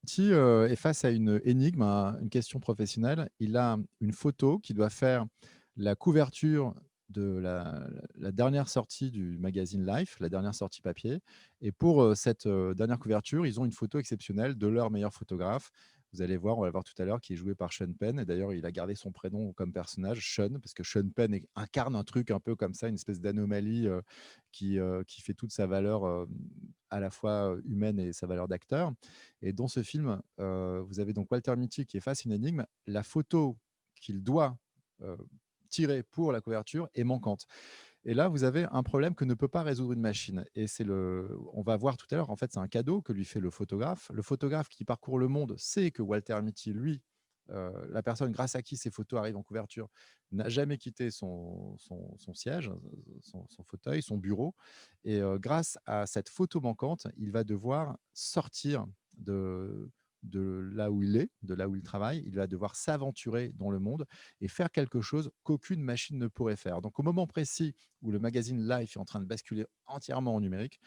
Mitty est face à une énigme, une question professionnelle. Il a une photo qui doit faire la couverture de la dernière sortie du magazine Life, la dernière sortie papier. Et pour cette dernière couverture, ils ont une photo exceptionnelle de leur meilleur photographe. Vous allez voir, on va le voir tout à l'heure, qui est joué par Sean Penn. Et d'ailleurs, il a gardé son prénom comme personnage, Sean, parce que Sean Penn incarne un truc un peu comme ça, une espèce d'anomalie qui fait toute sa valeur à la fois humaine et sa valeur d'acteur. Et dans ce film, vous avez donc Walter Mitty qui est face à une énigme. La photo qu'il doit euh, tirer pour la couverture est manquante. Et là, vous avez un problème que ne peut pas résoudre une machine. Et on va voir tout à l'heure, en fait, c'est un cadeau que lui fait le photographe. Le photographe qui parcourt le monde sait que Walter Mitty, lui, la personne grâce à qui ces photos arrivent en couverture, n'a jamais quitté son siège, son fauteuil, son bureau. Et grâce à cette photo manquante, il va devoir sortir de, de là où il est, de là où il travaille. Il va devoir s'aventurer dans le monde et faire quelque chose qu'aucune machine ne pourrait faire. Donc, au moment précis où le magazine Life est en train de basculer entièrement en numérique,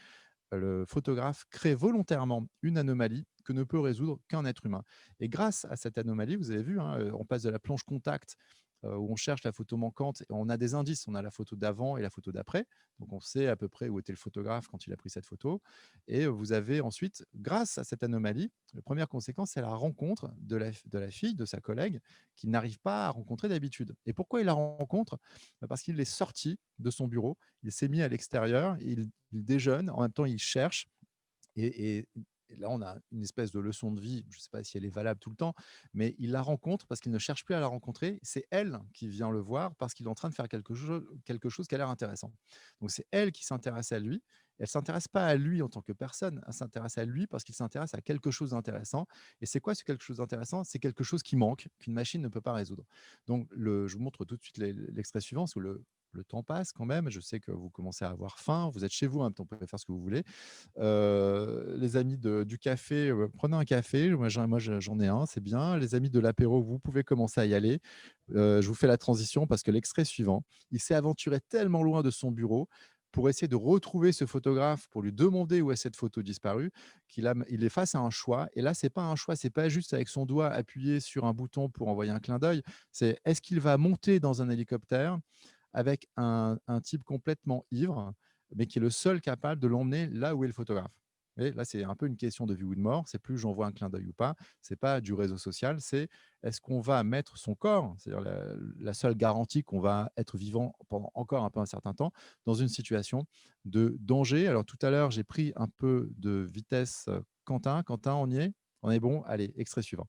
le photographe crée volontairement une anomalie que ne peut résoudre qu'un être humain. Et grâce à cette anomalie, vous avez vu, hein, on passe de la planche contact où on cherche la photo manquante, et on a des indices, on a la photo d'avant et la photo d'après, donc on sait à peu près où était le photographe quand il a pris cette photo. Et vous avez ensuite, grâce à cette anomalie, la première conséquence, c'est la rencontre de la fille, de sa collègue, qu'il n'arrive pas à rencontrer d'habitude. Et pourquoi il la rencontre? Parce qu'il est sorti de son bureau, il s'est mis à l'extérieur, il déjeune, en même temps il cherche, et là, on a une espèce de leçon de vie, je ne sais pas si elle est valable tout le temps, mais il la rencontre parce qu'il ne cherche plus à la rencontrer. C'est elle qui vient le voir parce qu'il est en train de faire quelque chose qui a l'air intéressant. Donc c'est elle qui s'intéresse à lui. Elle ne s'intéresse pas à lui en tant que personne, elle s'intéresse à lui parce qu'il s'intéresse à quelque chose d'intéressant. Et c'est quoi ce quelque chose d'intéressant? C'est quelque chose qui manque, qu'une machine ne peut pas résoudre. Donc je vous montre tout de suite l'extrait suivant, parce que le temps passe quand même. Je sais que vous commencez à avoir faim, vous êtes chez vous, en même temps, vous pouvez faire ce que vous voulez. Les amis du café, prenez un café. J'en ai un, c'est bien. Les amis de l'apéro, vous pouvez commencer à y aller. Je vous fais la transition parce que l'extrait suivant, il s'est aventuré tellement loin de son bureau pour essayer de retrouver ce photographe, pour lui demander où est cette photo disparue, il est face à un choix. Et là, c'est pas un choix, c'est pas juste avec son doigt appuyé sur un bouton pour envoyer un clin d'œil. C'est est-ce qu'il va monter dans un hélicoptère avec un type complètement ivre, mais qui est le seul capable de l'emmener là où est le photographe. Et là, c'est un peu une question de vie ou de mort. C'est plus j'envoie un clin d'œil ou pas. C'est pas du réseau social. C'est est-ce qu'on va mettre son corps, c'est-à-dire la seule garantie qu'on va être vivant pendant encore un peu un certain temps, dans une situation de danger. Alors tout à l'heure, j'ai pris un peu de vitesse. Quentin, Quentin, on y est? On est bon? Allez, extrait suivant.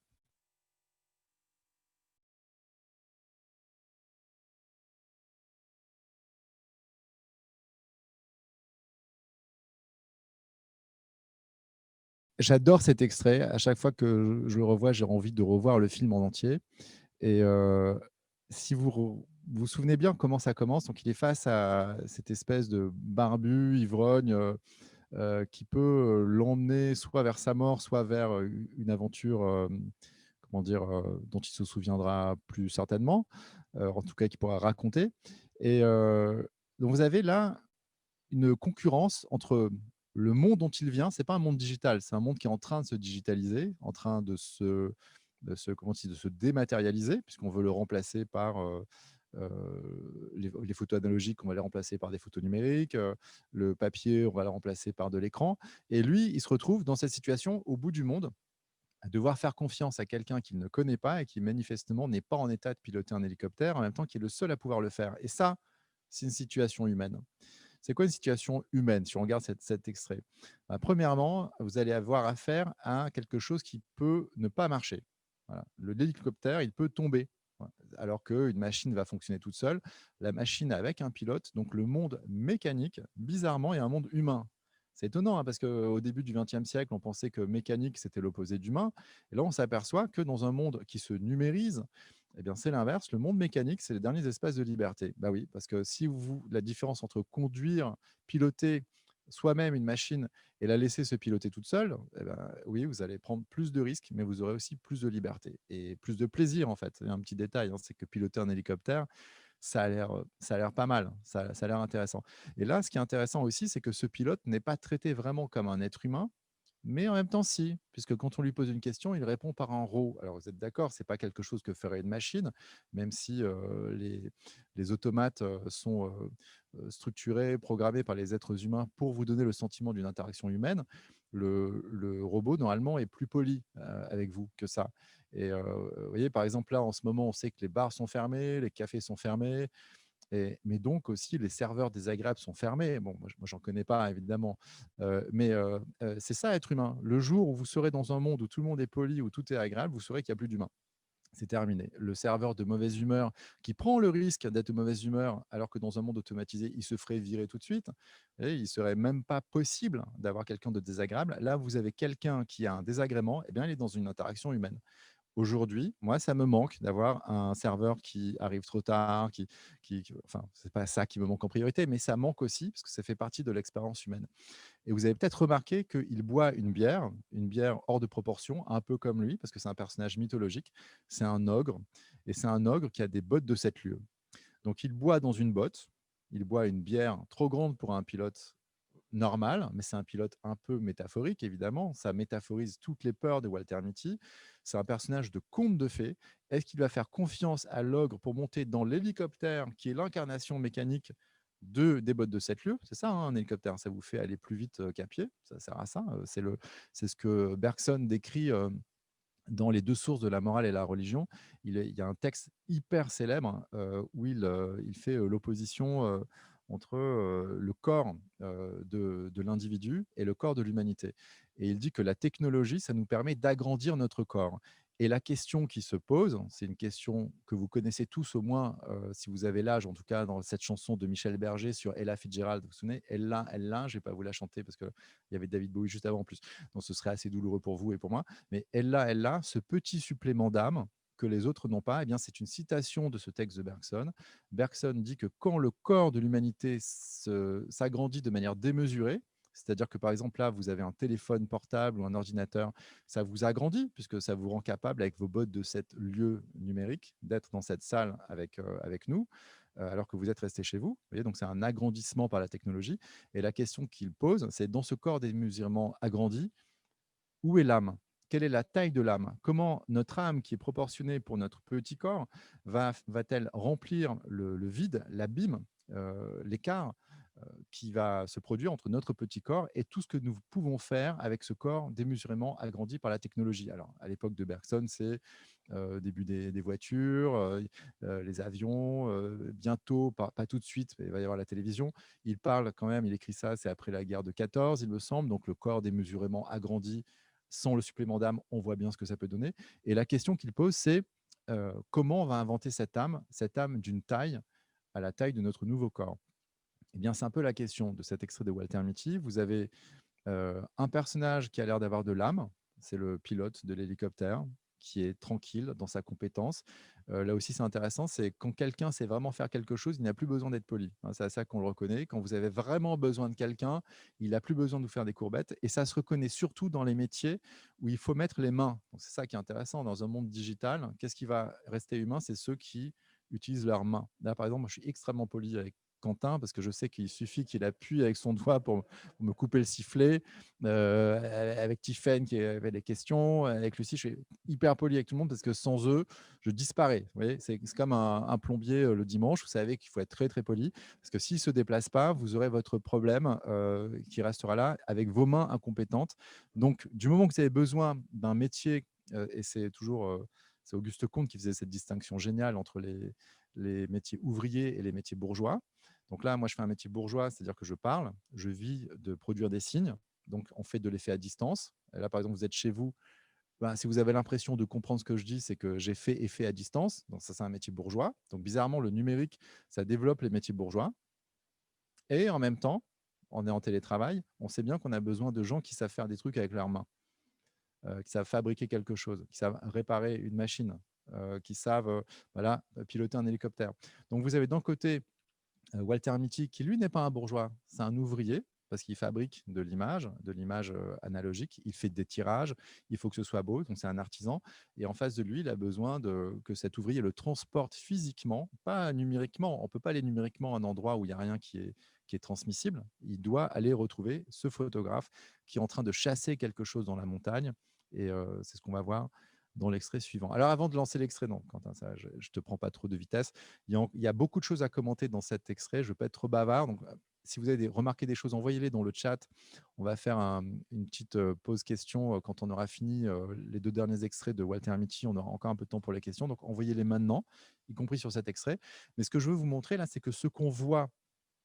J'adore cet extrait. À chaque fois que je le revois, j'ai envie de revoir le film en entier. Et si vous souvenez bien comment ça commence, donc il est face à cette espèce de barbu, ivrogne, qui peut, l'emmener soit vers sa mort, soit vers, une aventure, comment dire? Dont il se souviendra plus certainement, en tout cas qu'il pourra raconter. Et donc vous avez là une concurrence entre le monde dont il vient, c'est pas un monde digital, c'est un monde qui est en train de se digitaliser, en train comment on dit? De se dématérialiser, puisqu'on veut le remplacer par, les photos analogiques, on va les remplacer par des photos numériques, le papier, on va le remplacer par de l'écran. Et lui, il se retrouve dans cette situation au bout du monde, à devoir faire confiance à quelqu'un qu'il ne connaît pas et qui manifestement n'est pas en état de piloter un hélicoptère, en même temps qui est le seul à pouvoir le faire. Et ça, c'est une situation humaine. C'est quoi une situation humaine si on regarde cet extrait? Bah, premièrement, vous allez avoir affaire à quelque chose qui peut ne pas marcher. Voilà. L'hélicoptère, il peut tomber, voilà, alors qu'une machine va fonctionner toute seule. La machine avec un pilote, donc le monde mécanique, bizarrement, est un monde humain. C'est étonnant, hein, parce qu'au début du XXe siècle, on pensait que mécanique, c'était l'opposé d'humain. Et là, on s'aperçoit que dans un monde qui se numérise, eh bien, c'est l'inverse. Le monde mécanique, c'est les derniers espaces de liberté. Bah oui, parce que si la différence entre conduire, piloter soi-même une machine et la laisser se piloter toute seule, eh ben, oui, vous allez prendre plus de risques, mais vous aurez aussi plus de liberté et plus de plaisir en fait. Il y a un petit détail, hein, c'est que piloter un hélicoptère, ça a l'air pas mal, ça a l'air intéressant. Et là, ce qui est intéressant aussi, c'est que ce pilote n'est pas traité vraiment comme un être humain, mais en même temps, si, puisque quand on lui pose une question, il répond par un RAW. Alors vous êtes d'accord, c'est pas quelque chose que ferait une machine, même si les automates sont structurés, programmés par les êtres humains pour vous donner le sentiment d'une interaction humaine. Le robot, normalement, est plus poli avec vous que ça. Et vous voyez, par exemple, là, en ce moment, on sait que les bars sont fermés, les cafés sont fermés, mais donc aussi les serveurs désagréables sont fermés. Bon, moi j'en connais pas évidemment, c'est ça être humain. Le jour où vous serez dans un monde où tout le monde est poli, où tout est agréable, vous saurez qu'il y a plus d'humains. C'est terminé. Le serveur de mauvaise humeur qui prend le risque d'être de mauvaise humeur, alors que dans un monde automatisé, il se ferait virer tout de suite et il serait même pas possible d'avoir quelqu'un de désagréable. Là, vous avez quelqu'un qui a un désagrément, eh bien, il est dans une interaction humaine. Aujourd'hui, moi, ça me manque d'avoir un serveur qui arrive trop tard, enfin, c'est pas ça qui me manque en priorité, mais ça manque aussi parce que ça fait partie de l'expérience humaine. Et vous avez peut-être remarqué qu'il boit une bière hors de proportion, un peu comme lui, parce que c'est un personnage mythologique. C'est un ogre, et c'est un ogre qui a des bottes de 7 lieues. Donc il boit dans une botte, il boit une bière trop grande pour un pilote normal, mais c'est un pilote un peu métaphorique, évidemment. Ça métaphorise toutes les peurs de Walter Mitty. C'est un personnage de conte de fées. Est-ce qu'il va faire confiance à l'ogre pour monter dans l'hélicoptère qui est l'incarnation mécanique des bottes de 7 lieues? C'est ça, hein, un hélicoptère, ça vous fait aller plus vite qu'à pied. Ça sert à ça. C'est ce que Bergson décrit dans les deux sources de la morale et la religion. Il y a un texte hyper célèbre où il fait l'opposition entre le corps de l'individu et le corps de l'humanité. Et il dit que la technologie, ça nous permet d'agrandir notre corps. Et la question qui se pose, c'est une question que vous connaissez tous au moins, si vous avez l'âge, en tout cas dans cette chanson de Michel Berger sur Ella Fitzgerald, vous vous souvenez? Ella, Ella, je ne vais pas vous la chanter parce qu'il y avait David Bowie juste avant en plus, donc ce serait assez douloureux pour vous et pour moi. Mais elle a ce petit supplément d'âme que les autres n'ont pas. Eh bien, c'est une citation de ce texte de Bergson. Bergson dit que quand le corps de l'humanité s'agrandit de manière démesurée, c'est-à-dire que par exemple là, vous avez un téléphone portable ou un ordinateur, ça vous agrandit puisque ça vous rend capable avec vos bottes de 7 lieux numériques d'être dans cette salle avec nous, alors que vous êtes resté chez vous. Vous voyez, donc c'est un agrandissement par la technologie. Et la question qu'il pose, c'est dans ce corps démesurément agrandi, où est l'âme? Quelle est la taille de l'âme? Comment notre âme, qui est proportionnée pour notre petit corps, va-t-elle remplir le vide, l'abîme, l'écart qui va se produire entre notre petit corps et tout ce que nous pouvons faire avec ce corps démesurément agrandi par la technologie. Alors, à l'époque de Bergson, c'est début des voitures, les avions, bientôt, pas tout de suite, mais il va y avoir la télévision. Il parle quand même, il écrit ça, c'est après la guerre de 14, il me semble, donc le corps démesurément agrandi sans le supplément d'âme, on voit bien ce que ça peut donner. Et la question qu'il pose, c'est comment on va inventer cette âme d'une taille à la taille de notre nouveau corps. Eh bien, c'est un peu la question de cet extrait de Walter Mitty. Vous avez un personnage qui a l'air d'avoir de l'âme, c'est le pilote de l'hélicoptère, qui est tranquille dans sa compétence. Là aussi, c'est intéressant, c'est quand quelqu'un sait vraiment faire quelque chose, il n'a plus besoin d'être poli. Hein, c'est à ça qu'on le reconnaît. Quand vous avez vraiment besoin de quelqu'un, il n'a plus besoin de vous faire des courbettes. Et ça se reconnaît surtout dans les métiers où il faut mettre les mains. Donc, c'est ça qui est intéressant. Dans un monde digital, qu'est-ce qui va rester humain? C'est ceux qui utilisent leurs mains. Là, par exemple, moi, je suis extrêmement poli avec Quentin parce que je sais qu'il suffit qu'il appuie avec son doigt pour me couper le sifflet. Avec Tiffen qui avait des questions, avec Lucie, je suis hyper poli avec tout le monde parce que sans eux, je disparais. Vous voyez, c'est comme un plombier le dimanche. Vous savez qu'il faut être très très poli parce que s'il ne se déplace pas, vous aurez votre problème qui restera là avec vos mains incompétentes. Donc, du moment que vous avez besoin d'un métier, et c'est toujours c'est Auguste Comte qui faisait cette distinction géniale entre les métiers ouvriers et les métiers bourgeois. Donc là, moi, je fais un métier bourgeois, c'est-à-dire que je parle, je vis de produire des signes. Donc, on fait de l'effet à distance. Et là, par exemple, vous êtes chez vous. Ben, si vous avez l'impression de comprendre ce que je dis, c'est que j'ai fait effet à distance. Donc, ça, c'est un métier bourgeois. Donc, bizarrement, le numérique, ça développe les métiers bourgeois. Et en même temps, on est en télétravail. On sait bien qu'on a besoin de gens qui savent faire des trucs avec leurs mains, qui savent fabriquer quelque chose, qui savent réparer une machine, qui savent voilà, piloter un hélicoptère. Donc, vous avez d'un côté Walter Mitty, qui lui n'est pas un bourgeois, c'est un ouvrier, parce qu'il fabrique de l'image analogique, il fait des tirages, il faut que ce soit beau, donc c'est un artisan, et en face de lui, il a besoin que cet ouvrier le transporte physiquement, pas numériquement, on ne peut pas aller numériquement à un endroit où il n'y a rien qui est transmissible, il doit aller retrouver ce photographe qui est en train de chasser quelque chose dans la montagne, et c'est ce qu'on va voir dans l'extrait suivant. Alors avant de lancer l'extrait, non, Quentin, ça, je ne te prends pas trop de vitesse. Il y a beaucoup de choses à commenter dans cet extrait. Je ne veux pas être trop bavard. Donc, si vous avez remarqué des choses, envoyez-les dans le chat. On va faire une petite pause question quand on aura fini les 2 derniers extraits de Walter Mitty. On aura encore un peu de temps pour les questions. Donc, envoyez-les maintenant, y compris sur cet extrait. Mais ce que je veux vous montrer là, c'est que ce qu'on voit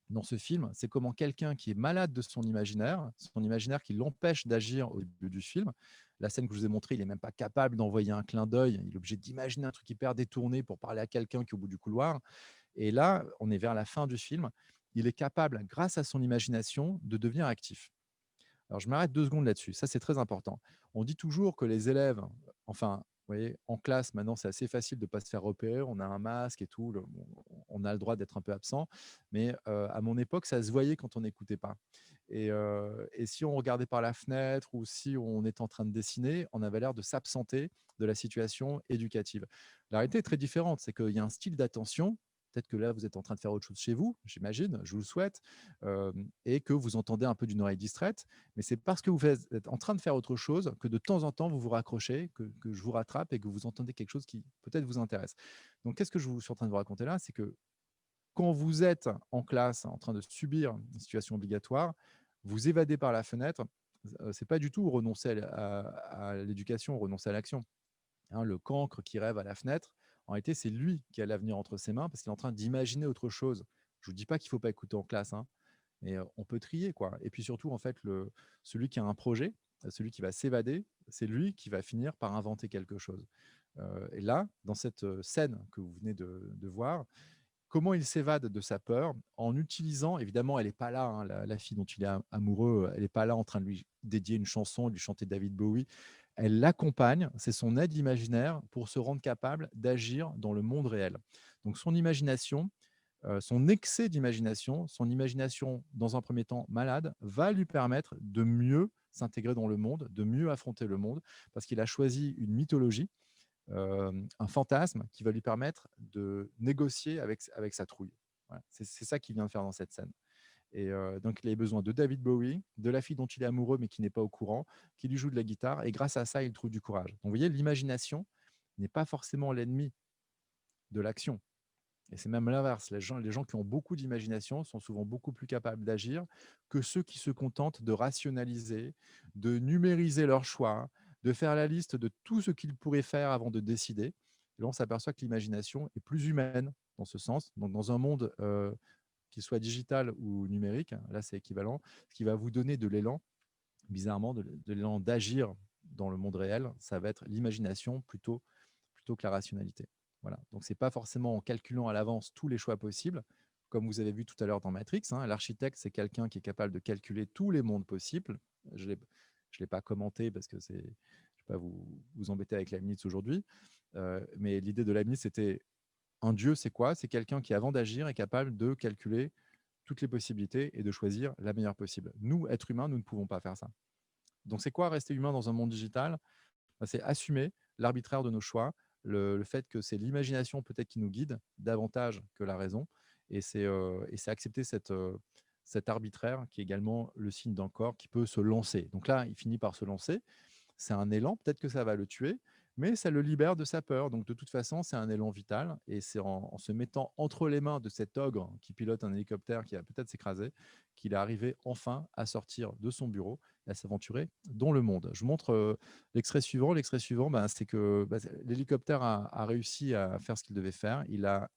dans ce film, c'est comment quelqu'un qui est malade de son imaginaire qui l'empêche d'agir au début du film. La scène que je vous ai montrée, il n'est même pas capable d'envoyer un clin d'œil. Il est obligé d'imaginer un truc hyper détourné pour parler à quelqu'un qui est au bout du couloir. Et là, on est vers la fin du film. Il est capable, grâce à son imagination, de devenir actif. Alors, je m'arrête 2 secondes là-dessus. Ça, c'est très important. On dit toujours que les élèves, enfin, vous voyez, en classe, maintenant, c'est assez facile de ne pas se faire repérer. On a un masque et tout. On a le droit d'être un peu absent. Mais à mon époque, ça se voyait quand on n'écoutait pas. Et si on regardait par la fenêtre ou si on était en train de dessiner, on avait l'air de s'absenter de la situation éducative. La réalité est très différente. C'est qu'il y a un style d'attention. Peut-être que là, vous êtes en train de faire autre chose chez vous, j'imagine, je vous le souhaite, et que vous entendez un peu d'une oreille distraite. Mais c'est parce que vous êtes en train de faire autre chose que de temps en temps, vous vous raccrochez, que je vous rattrape et que vous entendez quelque chose qui peut-être vous intéresse. Donc, qu'est-ce que je suis en train de vous raconter là? C'est que quand vous êtes en classe en train de subir une situation obligatoire, vous évadez par la fenêtre. C'est pas du tout renoncer à l'éducation, renoncer à l'action. Hein, le cancre qui rêve à la fenêtre, en réalité, c'est lui qui a l'avenir entre ses mains parce qu'il est en train d'imaginer autre chose. Je ne vous dis pas qu'il ne faut pas écouter en classe, hein, mais on peut trier, quoi. Et puis surtout, en fait, celui qui a un projet, celui qui va s'évader, c'est lui qui va finir par inventer quelque chose. Et là, dans cette scène que vous venez de voir, comment il s'évade de sa peur en utilisant, évidemment, elle n'est pas là, hein, la fille dont il est amoureux, elle n'est pas là en train de lui dédier une chanson, de lui chanter David Bowie. Elle l'accompagne, c'est son aide imaginaire pour se rendre capable d'agir dans le monde réel. Donc son imagination, son excès d'imagination, son imagination dans un premier temps malade, va lui permettre de mieux s'intégrer dans le monde, de mieux affronter le monde, parce qu'il a choisi une mythologie, un fantasme qui va lui permettre de négocier avec sa trouille. Voilà. C'est ça qu'il vient de faire dans cette scène. Et donc, il a besoin de David Bowie, de la fille dont il est amoureux mais qui n'est pas au courant, qui lui joue de la guitare, et grâce à ça, il trouve du courage. Donc, vous voyez, l'imagination n'est pas forcément l'ennemi de l'action. Et c'est même l'inverse. Les gens qui ont beaucoup d'imagination sont souvent beaucoup plus capables d'agir que ceux qui se contentent de rationaliser, de numériser leurs choix, de faire la liste de tout ce qu'ils pourraient faire avant de décider. Et là, on s'aperçoit que l'imagination est plus humaine dans ce sens. Donc, dans un monde qu'il soit digital ou numérique, là, c'est équivalent, ce qui va vous donner de l'élan, bizarrement, de l'élan d'agir dans le monde réel, ça va être l'imagination plutôt que la rationalité. Voilà. Donc, ce n'est pas forcément en calculant à l'avance tous les choix possibles, comme vous avez vu tout à l'heure dans Matrix. Hein. L'architecte, c'est quelqu'un qui est capable de calculer tous les mondes possibles. Je ne l'ai pas commenté parce que je ne vais pas vous embêter avec Leibniz aujourd'hui. Mais l'idée de Leibniz, c'était un dieu, c'est quoi? C'est quelqu'un qui, avant d'agir, est capable de calculer toutes les possibilités et de choisir la meilleure possible. Nous, êtres humains, nous ne pouvons pas faire ça. Donc, c'est quoi rester humain dans un monde digital? C'est assumer l'arbitraire de nos choix, le fait que c'est l'imagination peut-être qui nous guide davantage que la raison, et c'est accepter cet arbitraire qui est également le signe d'un corps qui peut se lancer. Donc là, il finit par se lancer, c'est un élan, peut-être que ça va le tuer, mais ça le libère de sa peur. Donc de toute façon, c'est un élan vital, et c'est en se mettant entre les mains de cet ogre qui pilote un hélicoptère qui va peut-être s'écraser qu'il est arrivé enfin à sortir de son bureau et à s'aventurer dans le monde. Je vous montre l'extrait suivant. L'extrait suivant, c'est que l'hélicoptère a réussi à faire ce qu'il devait faire. Il a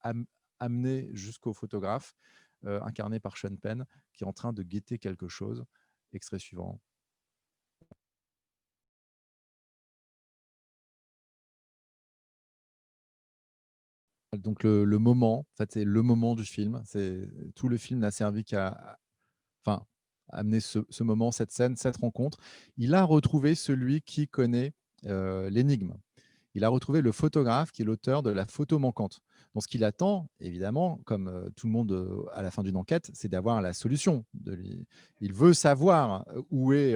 amené jusqu'au photographe, incarné par Sean Penn, qui est en train de guetter quelque chose. Extrait suivant. Donc le moment, en fait, c'est le moment du film. Tout le film n'a servi qu'à, enfin, amener ce moment, cette scène, cette rencontre. Il a retrouvé celui qui connaît l'énigme. Il a retrouvé le photographe qui est l'auteur de la photo manquante. Donc, ce qu'il attend, évidemment, comme tout le monde à la fin d'une enquête, c'est d'avoir la solution. Il veut savoir où est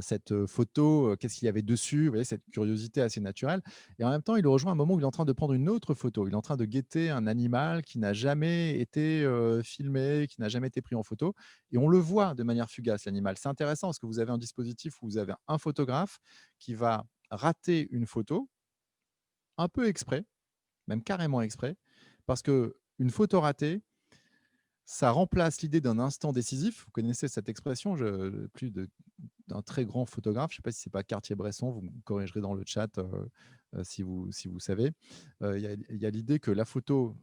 cette photo, qu'est-ce qu'il y avait dessus, vous voyez, cette curiosité assez naturelle. Et en même temps, il le rejoint à un moment où il est en train de prendre une autre photo. Il est en train de guetter un animal qui n'a jamais été filmé, qui n'a jamais été pris en photo. Et on le voit de manière fugace, l'animal. C'est intéressant parce que vous avez un dispositif où vous avez un photographe qui va rater une photo, un peu exprès, même carrément exprès, parce qu'une photo ratée, ça remplace l'idée d'un instant décisif. Vous connaissez cette expression, plus d'un très grand photographe, je ne sais pas si ce n'est pas Cartier-Bresson, vous me corrigerez dans le chat si vous savez. Il y a l'idée que la photo,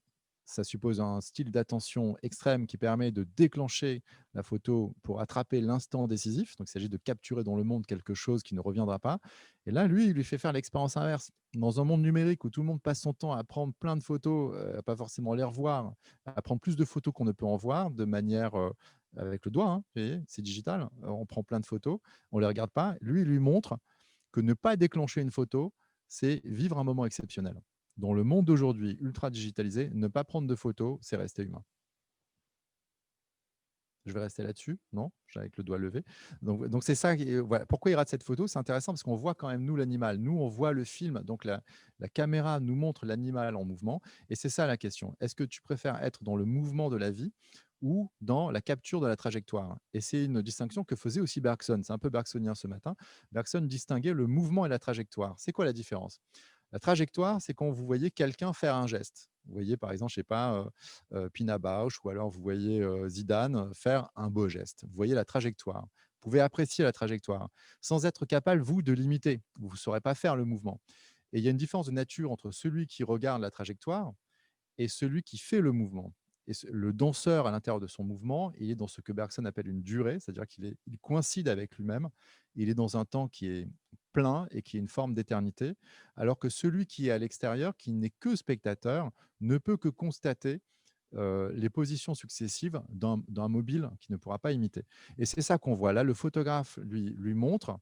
ça suppose un style d'attention extrême qui permet de déclencher la photo pour attraper l'instant décisif. Donc, il s'agit de capturer dans le monde quelque chose qui ne reviendra pas. Et là, lui, il lui fait faire l'expérience inverse. Dans un monde numérique où tout le monde passe son temps à prendre plein de photos, à pas forcément les revoir, à prendre plus de photos qu'on ne peut en voir de manière avec le doigt, hein, vous voyez, c'est digital, on prend plein de photos, on ne les regarde pas. Lui, il lui montre que ne pas déclencher une photo, c'est vivre un moment exceptionnel. Dans le monde d'aujourd'hui ultra digitalisé, ne pas prendre de photos, c'est rester humain. Je vais rester là-dessus, non? Avec le doigt levé. Donc c'est ça. Voilà. Pourquoi il rate cette photo? C'est intéressant parce qu'on voit quand même, nous, l'animal. Nous, on voit le film. Donc la caméra nous montre l'animal en mouvement. Et c'est ça la question. Est-ce que tu préfères être dans le mouvement de la vie ou dans la capture de la trajectoire? Et c'est une distinction que faisait aussi Bergson. C'est un peu bergsonien ce matin. Bergson distinguait le mouvement et la trajectoire. C'est quoi la différence? La trajectoire, c'est quand vous voyez quelqu'un faire un geste. Vous voyez, par exemple, je ne sais pas, Pina Bausch, ou alors vous voyez Zidane faire un beau geste. Vous voyez la trajectoire. Vous pouvez apprécier la trajectoire sans être capable, vous, de l'imiter. Vous ne saurez pas faire le mouvement. Et il y a une différence de nature entre celui qui regarde la trajectoire et celui qui fait le mouvement. Et le danseur, à l'intérieur de son mouvement, il est dans ce que Bergson appelle une durée, c'est-à-dire il coïncide avec lui-même, il est dans un temps qui est plein et qui est une forme d'éternité, alors que celui qui est à l'extérieur, qui n'est que spectateur, ne peut que constater les positions successives d'un mobile qui ne pourra pas imiter. Et c'est ça qu'on voit. Là, le photographe lui montre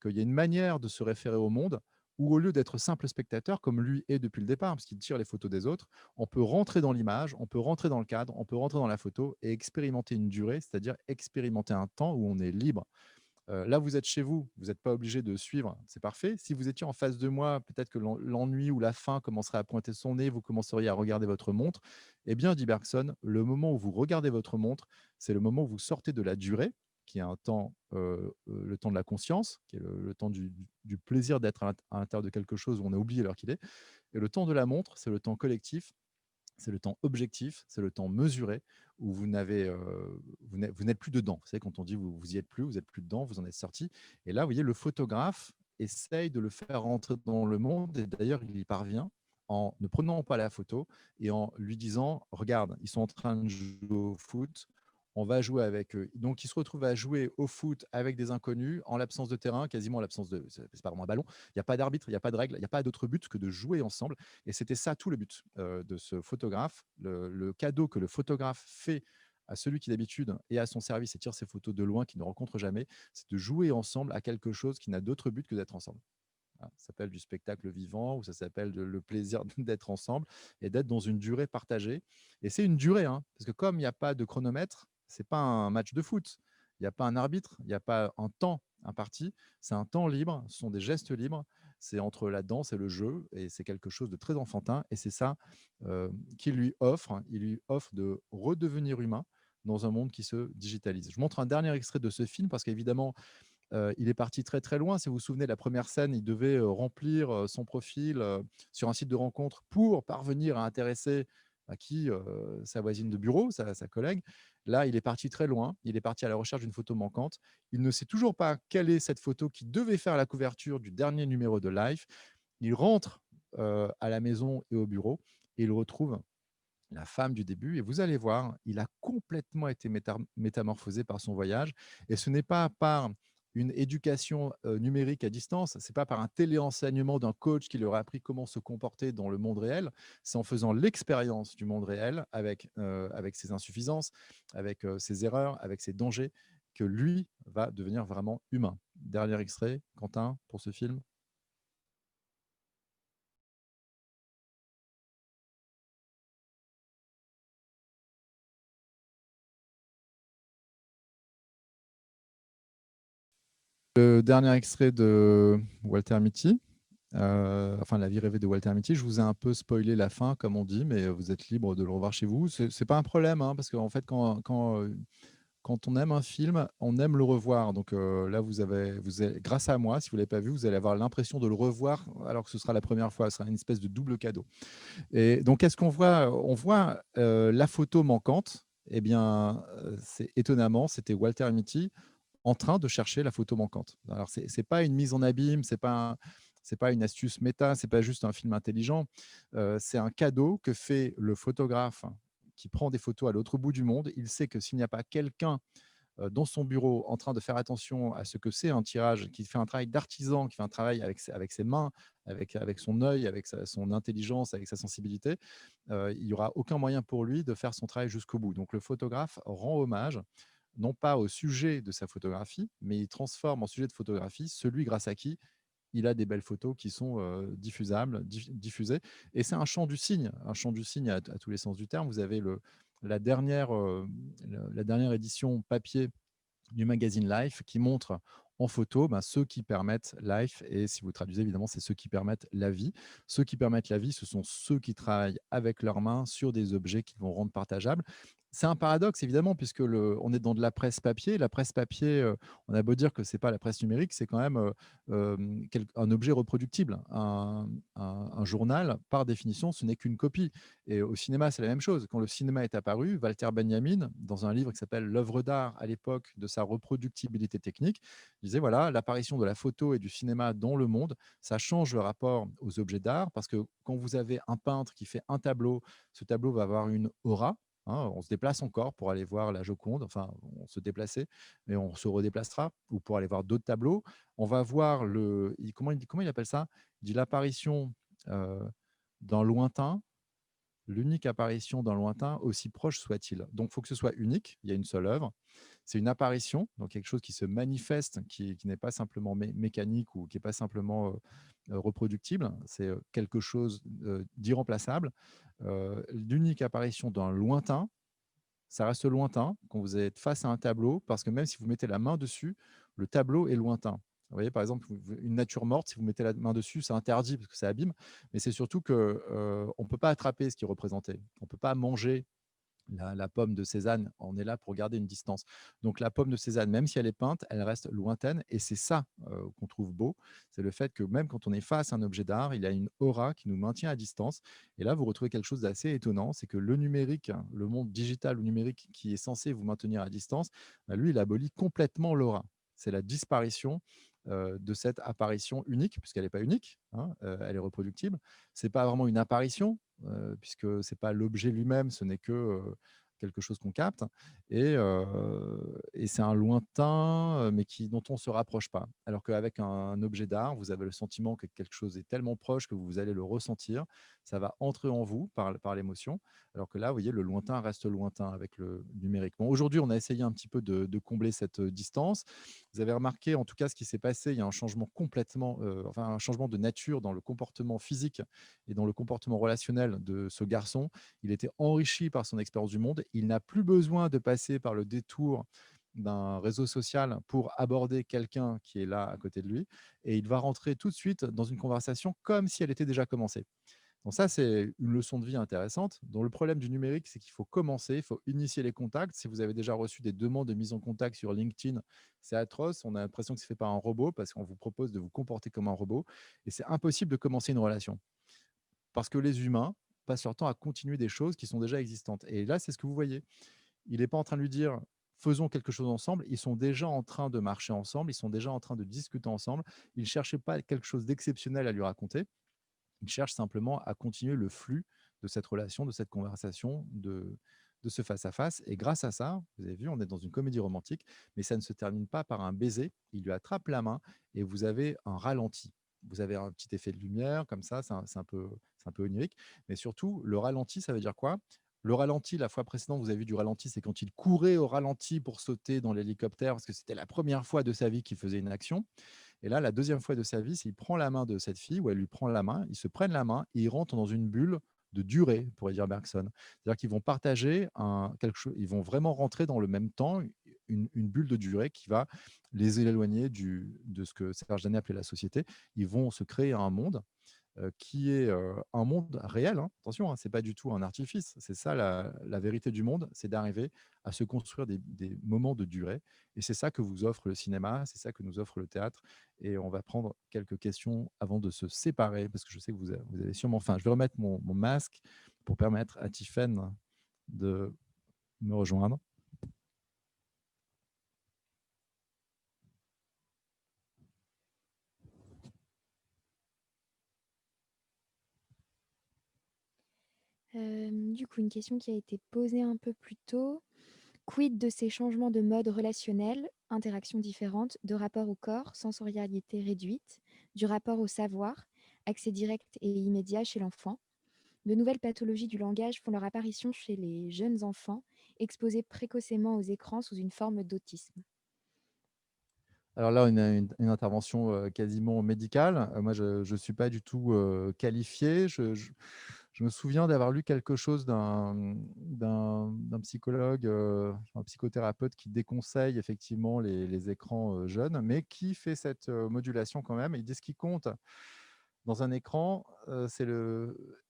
qu'il y a une manière de se référer au monde où, au lieu d'être simple spectateur, comme lui est depuis le départ, parce qu'il tire les photos des autres, on peut rentrer dans l'image, on peut rentrer dans le cadre, on peut rentrer dans la photo et expérimenter une durée, c'est-à-dire expérimenter un temps où on est libre. Là, vous êtes chez vous, vous n'êtes pas obligé de suivre, c'est parfait. Si vous étiez en face de moi, peut-être que l'ennui ou la faim commencerait à pointer son nez, vous commenceriez à regarder votre montre. Eh bien, dit Bergson, le moment où vous regardez votre montre, c'est le moment où vous sortez de la durée, qui est un temps, le temps de la conscience, qui est le temps du plaisir d'être à l'intérieur de quelque chose où on a oublié l'heure qu'il est. Et le temps de la montre, c'est le temps collectif, c'est le temps objectif, c'est le temps mesuré où vous n'êtes plus dedans. Vous savez, quand on dit vous y êtes plus, vous êtes plus dedans, vous en êtes sorti. Et là, vous voyez, le photographe essaye de le faire rentrer dans le monde. Et d'ailleurs, il y parvient en ne prenant pas la photo et en lui disant, regarde, ils sont en train de jouer au foot, on va jouer avec eux. Donc, il se retrouve à jouer au foot avec des inconnus en l'absence de terrain, quasiment en l'absence de, c'est pas vraiment un ballon, il n'y a pas d'arbitre, il n'y a pas de règle, il n'y a pas d'autre but que de jouer ensemble. Et c'était ça tout le but de ce photographe. Le cadeau que le photographe fait à celui qui d'habitude est à son service et tire ses photos de loin, qui ne rencontre jamais, c'est de jouer ensemble à quelque chose qui n'a d'autre but que d'être ensemble. Voilà, ça s'appelle du spectacle vivant ou ça s'appelle le plaisir d'être ensemble et d'être dans une durée partagée. Et c'est une durée, hein, parce que comme il n'y a pas de chronomètre, c'est pas un match de foot, il n'y a pas un arbitre, il n'y a pas un temps imparti, c'est un temps libre, ce sont des gestes libres, c'est entre la danse et le jeu, et c'est quelque chose de très enfantin, et c'est ça qu'il lui offre, hein. Il lui offre de redevenir humain dans un monde qui se digitalise. Je montre un dernier extrait de ce film parce qu'évidemment, il est parti très, très loin. Si vous vous souvenez, la première scène, il devait, remplir, son profil, sur un site de rencontre pour parvenir à intéresser à qui? Sa voisine de bureau, sa collègue. Là, il est parti très loin. Il est parti à la recherche d'une photo manquante. Il ne sait toujours pas quelle est cette photo qui devait faire la couverture du dernier numéro de Life. Il rentre, à la maison et au bureau et il retrouve la femme du début et vous allez voir, il a complètement été métamorphosé par son voyage et ce n'est pas par une éducation numérique à distance, c'est pas par un téléenseignement d'un coach qui leur a appris comment se comporter dans le monde réel, c'est en faisant l'expérience du monde réel avec ses insuffisances, avec ses erreurs, avec ses dangers, que lui va devenir vraiment humain. Dernier extrait, Quentin, pour ce film. Le dernier extrait de Walter Mitty, enfin La vie rêvée de Walter Mitty. Je vous ai un peu spoilé la fin, comme on dit, mais vous êtes libre de le revoir chez vous. C'est pas un problème, hein, parce qu'en fait, quand on aime un film, on aime le revoir. Donc là, grâce à moi, si vous ne l'avez pas vu, vous allez avoir l'impression de le revoir alors que ce sera la première fois. Ce sera une espèce de double cadeau. Et donc, qu'est-ce qu'on voit? On voit la photo manquante. Eh bien, c'est étonnamment, c'était Walter Mitty en train de chercher la photo manquante. Alors, c'est pas une mise en abîme, c'est pas une astuce méta, c'est pas juste un film intelligent. C'est un cadeau que fait le photographe qui prend des photos à l'autre bout du monde. Il sait que s'il n'y a pas quelqu'un dans son bureau en train de faire attention à ce que c'est un tirage, qui fait un travail d'artisan, qui fait un travail avec ses mains, avec son œil, avec son intelligence, avec sa sensibilité, il n'y aura aucun moyen pour lui de faire son travail jusqu'au bout. Donc le photographe rend hommage non pas au sujet de sa photographie, mais il transforme en sujet de photographie celui grâce à qui il a des belles photos qui sont diffusables, diffusées. Et c'est un chant du cygne à tous les sens du terme. Vous avez la, dernière, la dernière édition papier du magazine Life qui montre en photo ceux qui permettent Life. Et si vous traduisez, évidemment, c'est ceux qui permettent la vie. Ceux qui permettent la vie, ce sont ceux qui travaillent avec leurs mains sur des objets qu'ils vont rendre partageables. C'est un paradoxe, évidemment, puisque on est dans de la presse papier. La presse papier, on a beau dire que ce n'est pas la presse numérique, c'est quand même un objet reproductible. Un journal, par définition, ce n'est qu'une copie. Et au cinéma, c'est la même chose. Quand le cinéma est apparu, Walter Benjamin, dans un livre qui s'appelle L'œuvre d'art à l'époque de sa reproductibilité technique, disait voilà, l'apparition de la photo et du cinéma dans le monde, ça change le rapport aux objets d'art parce que quand vous avez un peintre qui fait un tableau, ce tableau va avoir une aura. Hein, on se déplace encore pour aller voir la Joconde, enfin, on se déplaçait, mais on se redéplacera, ou pour aller voir d'autres tableaux. On va voir comment il appelle ça? Il dit l'apparition d'un lointain, l'unique apparition d'un lointain, aussi proche soit-il. Donc, il faut que ce soit unique, il y a une seule œuvre. C'est une apparition, donc quelque chose qui se manifeste, qui n'est pas simplement mécanique ou qui n'est pas simplement reproductible. C'est quelque chose d'irremplaçable. L'unique apparition d'un lointain, ça reste lointain quand vous êtes face à un tableau, parce que même si vous mettez la main dessus, le tableau est lointain. Vous voyez, par exemple, une nature morte, si vous mettez la main dessus, c'est interdit parce que ça abîme, mais c'est surtout qu'on ne peut pas attraper ce qui est représenté. On ne peut pas manger La pomme de Cézanne, on est là pour garder une distance. Donc la pomme de Cézanne, même si elle est peinte, elle reste lointaine et c'est ça, qu'on trouve beau. C'est le fait que même quand on est face à un objet d'art, il a une aura qui nous maintient à distance et là, vous retrouvez quelque chose d'assez étonnant, c'est que le numérique, hein, le monde digital ou numérique qui est censé vous maintenir à distance, bah, lui, il abolit complètement l'aura. C'est la disparition, de cette apparition unique, puisqu'elle n'est pas unique, hein, elle est reproductible. C'est pas vraiment une apparition, puisque c'est pas l'objet lui-même, ce n'est que, quelque chose qu'on capte et c'est un lointain, mais dont on ne se rapproche pas. Alors qu'avec un objet d'art, vous avez le sentiment que quelque chose est tellement proche que vous allez le ressentir. Ça va entrer en vous par l'émotion, alors que là, vous voyez, le lointain reste lointain avec le numérique. Bon, aujourd'hui, on a essayé un petit peu de combler cette, distance. Vous avez remarqué, en tout cas, ce qui s'est passé, il y a un changement complètement, enfin un changement de nature dans le comportement physique et dans le comportement relationnel de ce garçon. Il était enrichi par son expérience du monde. Il n'a plus besoin de passer par le détour d'un réseau social pour aborder quelqu'un qui est là à côté de lui et il va rentrer tout de suite dans une conversation comme si elle était déjà commencée. Donc ça, c'est une leçon de vie intéressante. Dont le problème du numérique, c'est qu'il faut commencer, il faut initier les contacts. Si vous avez déjà reçu des demandes de mise en contact sur LinkedIn, c'est atroce. On a l'impression que c'est fait par un robot parce qu'on vous propose de vous comporter comme un robot. Et c'est impossible de commencer une relation. Parce que les humains passent leur temps à continuer des choses qui sont déjà existantes. Et là, c'est ce que vous voyez. Il n'est pas en train de lui dire faisons quelque chose ensemble. Ils sont déjà en train de marcher ensemble. Ils sont déjà en train de discuter ensemble. Il ne cherchait pas quelque chose d'exceptionnel à lui raconter. Il cherche simplement à continuer le flux de cette relation, de cette conversation, de ce face-à-face. Et grâce à ça, vous avez vu, on est dans une comédie romantique, mais ça ne se termine pas par un baiser. Il lui attrape la main et vous avez un ralenti. Vous avez un petit effet de lumière, comme ça, c'est un peu onirique. Mais surtout, le ralenti, ça veut dire quoi? Le ralenti, la fois précédente, vous avez vu du ralenti, c'est quand il courait au ralenti pour sauter dans l'hélicoptère, parce que c'était la première fois de sa vie qu'il faisait une action. Et là, la deuxième fois de sa vie, c'est il prend la main de cette fille ou elle lui prend la main, ils se prennent la main et ils rentrent dans une bulle de durée, pourrait dire Bergson. C'est-à-dire qu'ils vont partager quelque chose, ils vont vraiment rentrer dans le même temps, une bulle de durée qui va les éloigner de ce que Serge Danet appelait la société. Ils vont se créer un monde qui est un monde réel. Hein. Attention, hein, ce n'est pas du tout un artifice. C'est ça la vérité du monde, c'est d'arriver à se construire des moments de durée. Et c'est ça que vous offre le cinéma, c'est ça que nous offre le théâtre. Et on va prendre quelques questions avant de se séparer, parce que je sais que vous avez sûrement faim. Je vais remettre mon masque pour permettre à Tiffaine de me rejoindre. Du coup, une question qui a été posée un peu plus tôt. Quid de ces changements de mode relationnel, interactions différentes, de rapport au corps, sensorialité réduite, du rapport au savoir, accès direct et immédiat chez l'enfant? De nouvelles pathologies du langage font leur apparition chez les jeunes enfants, exposés précocement aux écrans sous une forme d'autisme. Alors là, on a une intervention quasiment médicale. Moi, je ne suis pas du tout qualifié. Je me souviens d'avoir lu quelque chose d'un psychologue, un psychothérapeute qui déconseille effectivement les écrans jeunes, mais qui fait cette modulation quand même. Il dit ce qui compte dans un écran, c'est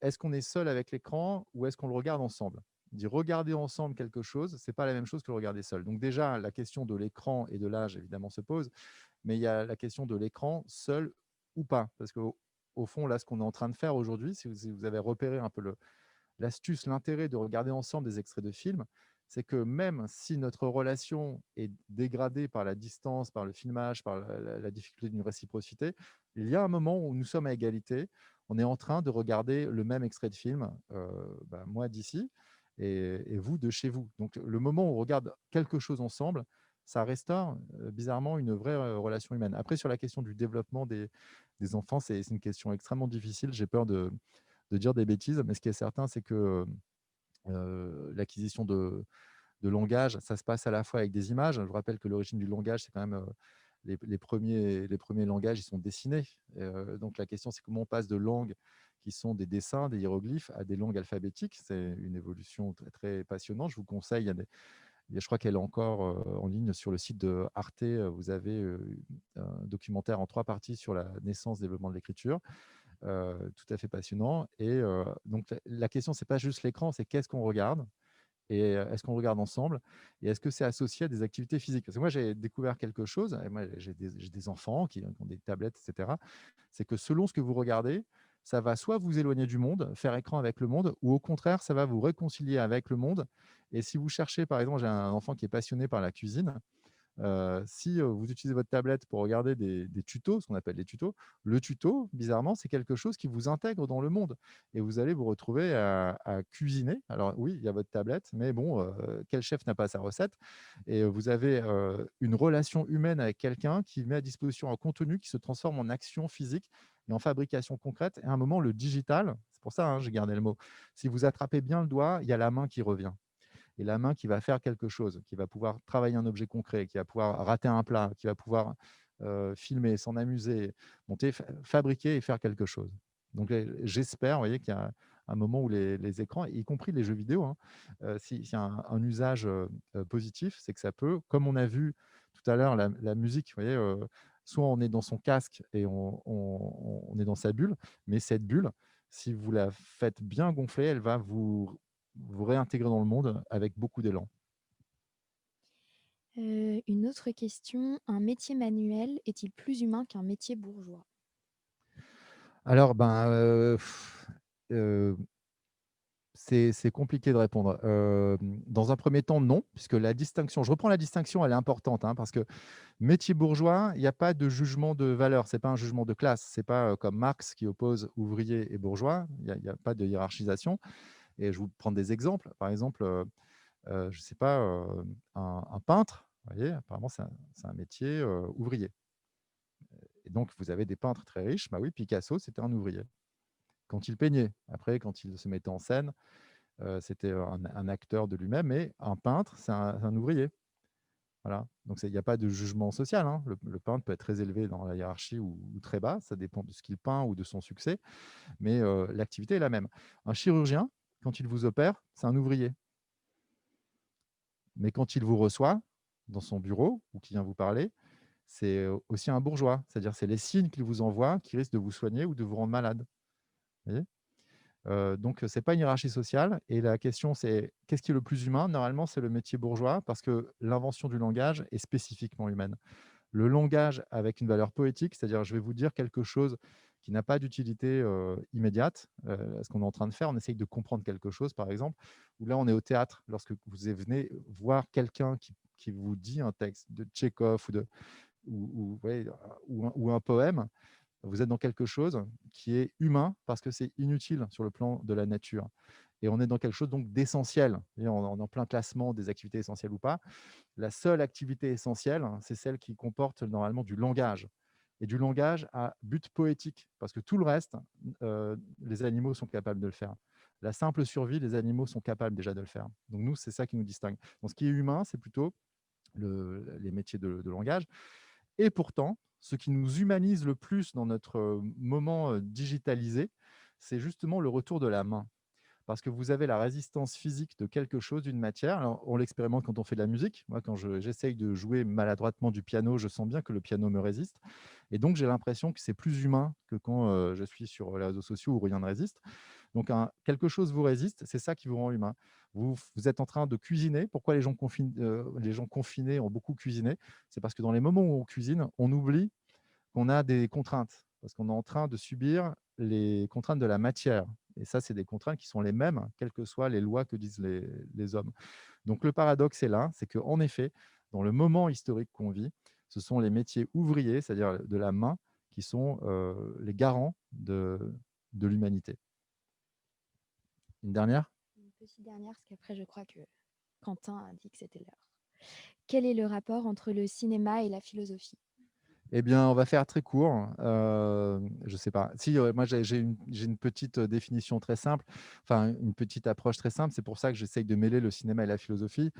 est-ce qu'on est seul avec l'écran ou est-ce qu'on le regarde ensemble? Il dit regarder ensemble quelque chose, c'est pas la même chose que le regarder seul. Donc déjà, la question de l'écran et de l'âge, évidemment, se pose, mais il y a la question de l'écran seul ou pas. Parce qu'au au fond, là, ce qu'on est en train de faire aujourd'hui, si vous avez repéré un peu l'astuce, l'intérêt de regarder ensemble des extraits de films, c'est que même si notre relation est dégradée par la distance, par le filmage, par la difficulté d'une réciprocité, il y a un moment où nous sommes à égalité. On est en train de regarder le même extrait de film, moi d'ici et vous de chez vous. Donc le moment où on regarde quelque chose ensemble, ça restaure bizarrement une vraie relation humaine. Après, sur la question du développement des enfants, c'est une question extrêmement difficile. J'ai peur de dire des bêtises, mais ce qui est certain, c'est que l'acquisition de langage, ça se passe à la fois avec des images. Je vous rappelle que l'origine du langage, c'est quand même les premiers langages, ils sont dessinés. Donc la question, c'est comment on passe de langues qui sont des dessins, des hiéroglyphes, à des langues alphabétiques. C'est une évolution très, très passionnante. Je vous conseille, je crois qu'elle est encore en ligne sur le site de Arte. Vous avez un documentaire en 3 parties sur la naissance, développement de l'écriture. Tout à fait passionnant. Et donc la question, c'est pas juste l'écran, c'est qu'est-ce qu'on regarde et est-ce qu'on regarde ensemble et est-ce que c'est associé à des activités physiques? Parce que moi, j'ai découvert quelque chose et moi, j'ai des enfants qui ont des tablettes et cetera. C'est que selon ce que vous regardez, ça va soit vous éloigner du monde, faire écran avec le monde ou au contraire, ça va vous réconcilier avec le monde et si vous cherchez, par exemple, j'ai un enfant qui est passionné par la cuisine. Si vous utilisez votre tablette pour regarder des tutos, ce qu'on appelle des tutos, le tuto, bizarrement, c'est quelque chose qui vous intègre dans le monde et vous allez vous retrouver à cuisiner. Alors oui, il y a votre tablette, mais bon, quel chef n'a pas sa recette? Et vous avez, une relation humaine avec quelqu'un qui met à disposition un contenu qui se transforme en action physique et en fabrication concrète et à un moment, le digital, c'est pour ça, hein, j'ai gardé le mot, si vous attrapez bien le doigt, il y a la main qui revient et la main qui va faire quelque chose, qui va pouvoir travailler un objet concret, qui va pouvoir rater un plat, qui va pouvoir filmer, s'en amuser, monter, fabriquer et faire quelque chose. Donc j'espère, vous voyez, qu'il y a un moment où les écrans, y compris les jeux vidéo, hein, s'il y a un usage positif, c'est que ça peut, comme on a vu tout à l'heure, la musique, vous voyez, soit on est dans son casque et on est dans sa bulle, mais cette bulle, si vous la faites bien gonfler, elle va vous réintégrer dans le monde avec beaucoup d'élan. Une autre question, un métier manuel est-il plus humain qu'un métier bourgeois? Alors, ben, heu, c'est compliqué de répondre. Dans un premier temps, non, puisque la distinction je reprends la distinction, elle est importante, hein, parce que métier bourgeois, il y a pas de jugement de valeur, c'est pas un jugement de classe, c'est pas, comme Marx qui oppose ouvrier et bourgeois, il y a pas de hiérarchisation et je vais vous prendre des exemples. Par exemple, je ne sais pas, un peintre, vous voyez, apparemment c'est un métier, ouvrier et donc vous avez des peintres très riches, bah oui, Picasso, c'était un ouvrier. Quand il peignait, après quand il se mettait en scène, c'était un acteur de lui-même, mais un peintre, c'est un ouvrier, voilà. Donc il y a pas de jugement social, hein. Le peintre peut être très élevé dans la hiérarchie ou très bas, ça dépend de ce qu'il peint ou de son succès, mais l'activité est la même. Un chirurgien, quand il vous opère, c'est un ouvrier, mais quand il vous reçoit dans son bureau ou qu'il vient vous parler, c'est aussi un bourgeois. C'est-à-dire, c'est les signes qu'il vous envoie qui risquent de vous soigner ou de vous rendre malade. Vous voyez? Donc, c'est pas une hiérarchie sociale et la question, c'est qu'est-ce qui est le plus humain? Normalement, c'est le métier bourgeois parce que l'invention du langage est spécifiquement humaine. Le langage avec une valeur poétique, c'est-à-dire je vais vous dire quelque chose qui n'a pas d'utilité, immédiate, ce qu'on est en train de faire, on essaye de comprendre quelque chose, par exemple, ou là, on est au théâtre, lorsque vous venez voir quelqu'un qui vous dit un texte de Tchekhov ou ouais, ou un poème, vous êtes dans quelque chose qui est humain parce que c'est inutile sur le plan de la nature et on est dans quelque chose donc d'essentiel. Et on est en plein classement des activités essentielles ou pas. La seule activité essentielle, hein, c'est celle qui comporte normalement du langage et du langage à but poétique parce que tout le reste, les animaux sont capables de le faire. La simple survie, les animaux sont capables déjà de le faire. Donc nous, c'est ça qui nous distingue. Donc ce qui est humain, c'est plutôt les métiers de langage et pourtant, ce qui nous humanise le plus dans notre, moment, digitalisé, c'est justement le retour de la main. Parce que vous avez la résistance physique de quelque chose, d'une matière. Alors, on l'expérimente quand on fait de la musique. Moi, quand j'essaye de jouer maladroitement du piano, je sens bien que le piano me résiste et donc j'ai l'impression que c'est plus humain que quand, je suis sur les réseaux sociaux où rien ne résiste. Donc quelque chose vous résiste, c'est ça qui vous rend humain. Vous êtes en train de cuisiner. Pourquoi les gens confinés ont beaucoup cuisiné? C'est parce que dans les moments où on cuisine, on oublie qu'on a des contraintes, parce qu'on est en train de subir les contraintes de la matière et ça, c'est des contraintes qui sont les mêmes, quelles que soient les lois que disent les hommes. Donc le paradoxe est là, c'est qu'en effet, dans le moment historique qu'on vit, ce sont les métiers ouvriers, c'est-à-dire de la main, qui sont, les garants de l'humanité. Une dernière? Une petite dernière, parce qu'après je crois que Quentin a dit que c'était l'heure. Quel est le rapport entre le cinéma et la philosophie? Eh bien, on va faire très court. Je sais pas. Si, moi, j'ai une petite, définition très simple, enfin, une petite approche très simple. C'est pour ça que j'essaye de mêler le cinéma et la philosophie.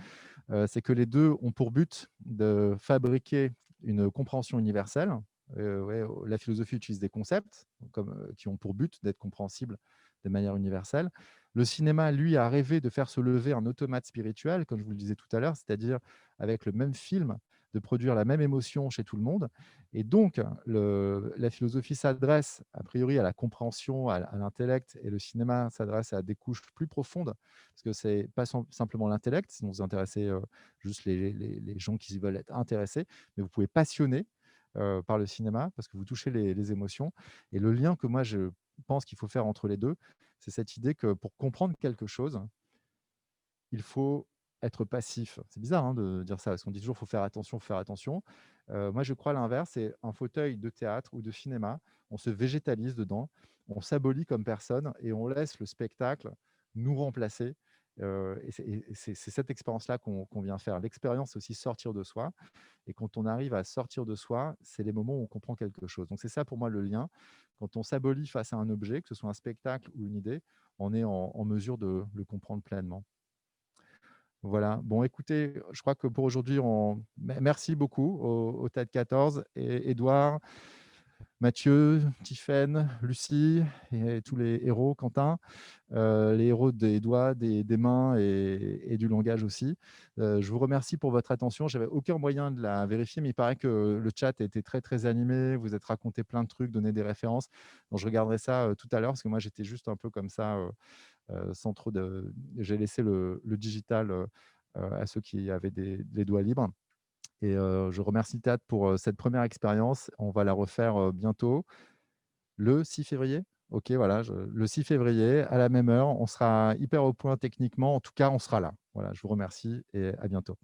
C'est que les 2 ont pour but de fabriquer une compréhension universelle. Ouais, la philosophie utilise des concepts comme, qui ont pour but d'être compréhensibles de manière universelle. Le cinéma, lui, a rêvé de faire se lever un automate spirituel, comme je vous le disais tout à l'heure, c'est-à-dire avec le même film, de produire la même émotion chez tout le monde. Et donc, la philosophie s'adresse a priori à la compréhension, à l'intellect, et le cinéma s'adresse à des couches plus profondes, parce que c'est pas simplement l'intellect, sinon vous intéressez juste les gens qui veulent être intéressés, mais vous pouvez passionner par le cinéma parce que vous touchez les émotions. Et le lien que moi je pense qu'il faut faire entre les deux, c'est cette idée que pour comprendre quelque chose, il faut être passif. C'est bizarre hein, de dire ça, parce qu'on dit toujours: «Faut faire attention, faut faire attention». Moi, je crois à l'inverse, c'est un fauteuil de théâtre ou de cinéma, on se végétalise dedans, on s'abolit comme personne et on laisse le spectacle nous remplacer, et c'est cette expérience-là qu'on vient faire. L'expérience, c'est aussi sortir de soi, et quand on arrive à sortir de soi, c'est les moments où on comprend quelque chose. Donc c'est ça pour moi le lien. Quand on s'abolit face à un objet, que ce soit un spectacle ou une idée, on est en mesure de le comprendre pleinement. Voilà. Bon, écoutez, je crois que pour aujourd'hui, merci beaucoup au TED 14 et Édouard, Mathieu, Tiffaine, Lucie et tous les héros, Quentin, les héros des doigts, des mains et du langage aussi. Je vous remercie pour votre attention. J'avais aucun moyen de la vérifier, mais il paraît que le chat a été très, très animé. Vous êtes raconté plein de trucs, donné des références. Donc je regarderai ça tout à l'heure, parce que moi, j'étais juste un peu comme ça, sans trop de. J'ai laissé le digital à ceux qui avaient les doigts libres. Et je remercie le théâtre pour cette première expérience. On va la refaire bientôt, le 6 février. Ok, voilà, le 6 février à la même heure. On sera hyper au point techniquement. En tout cas, on sera là. Voilà, je vous remercie et à bientôt.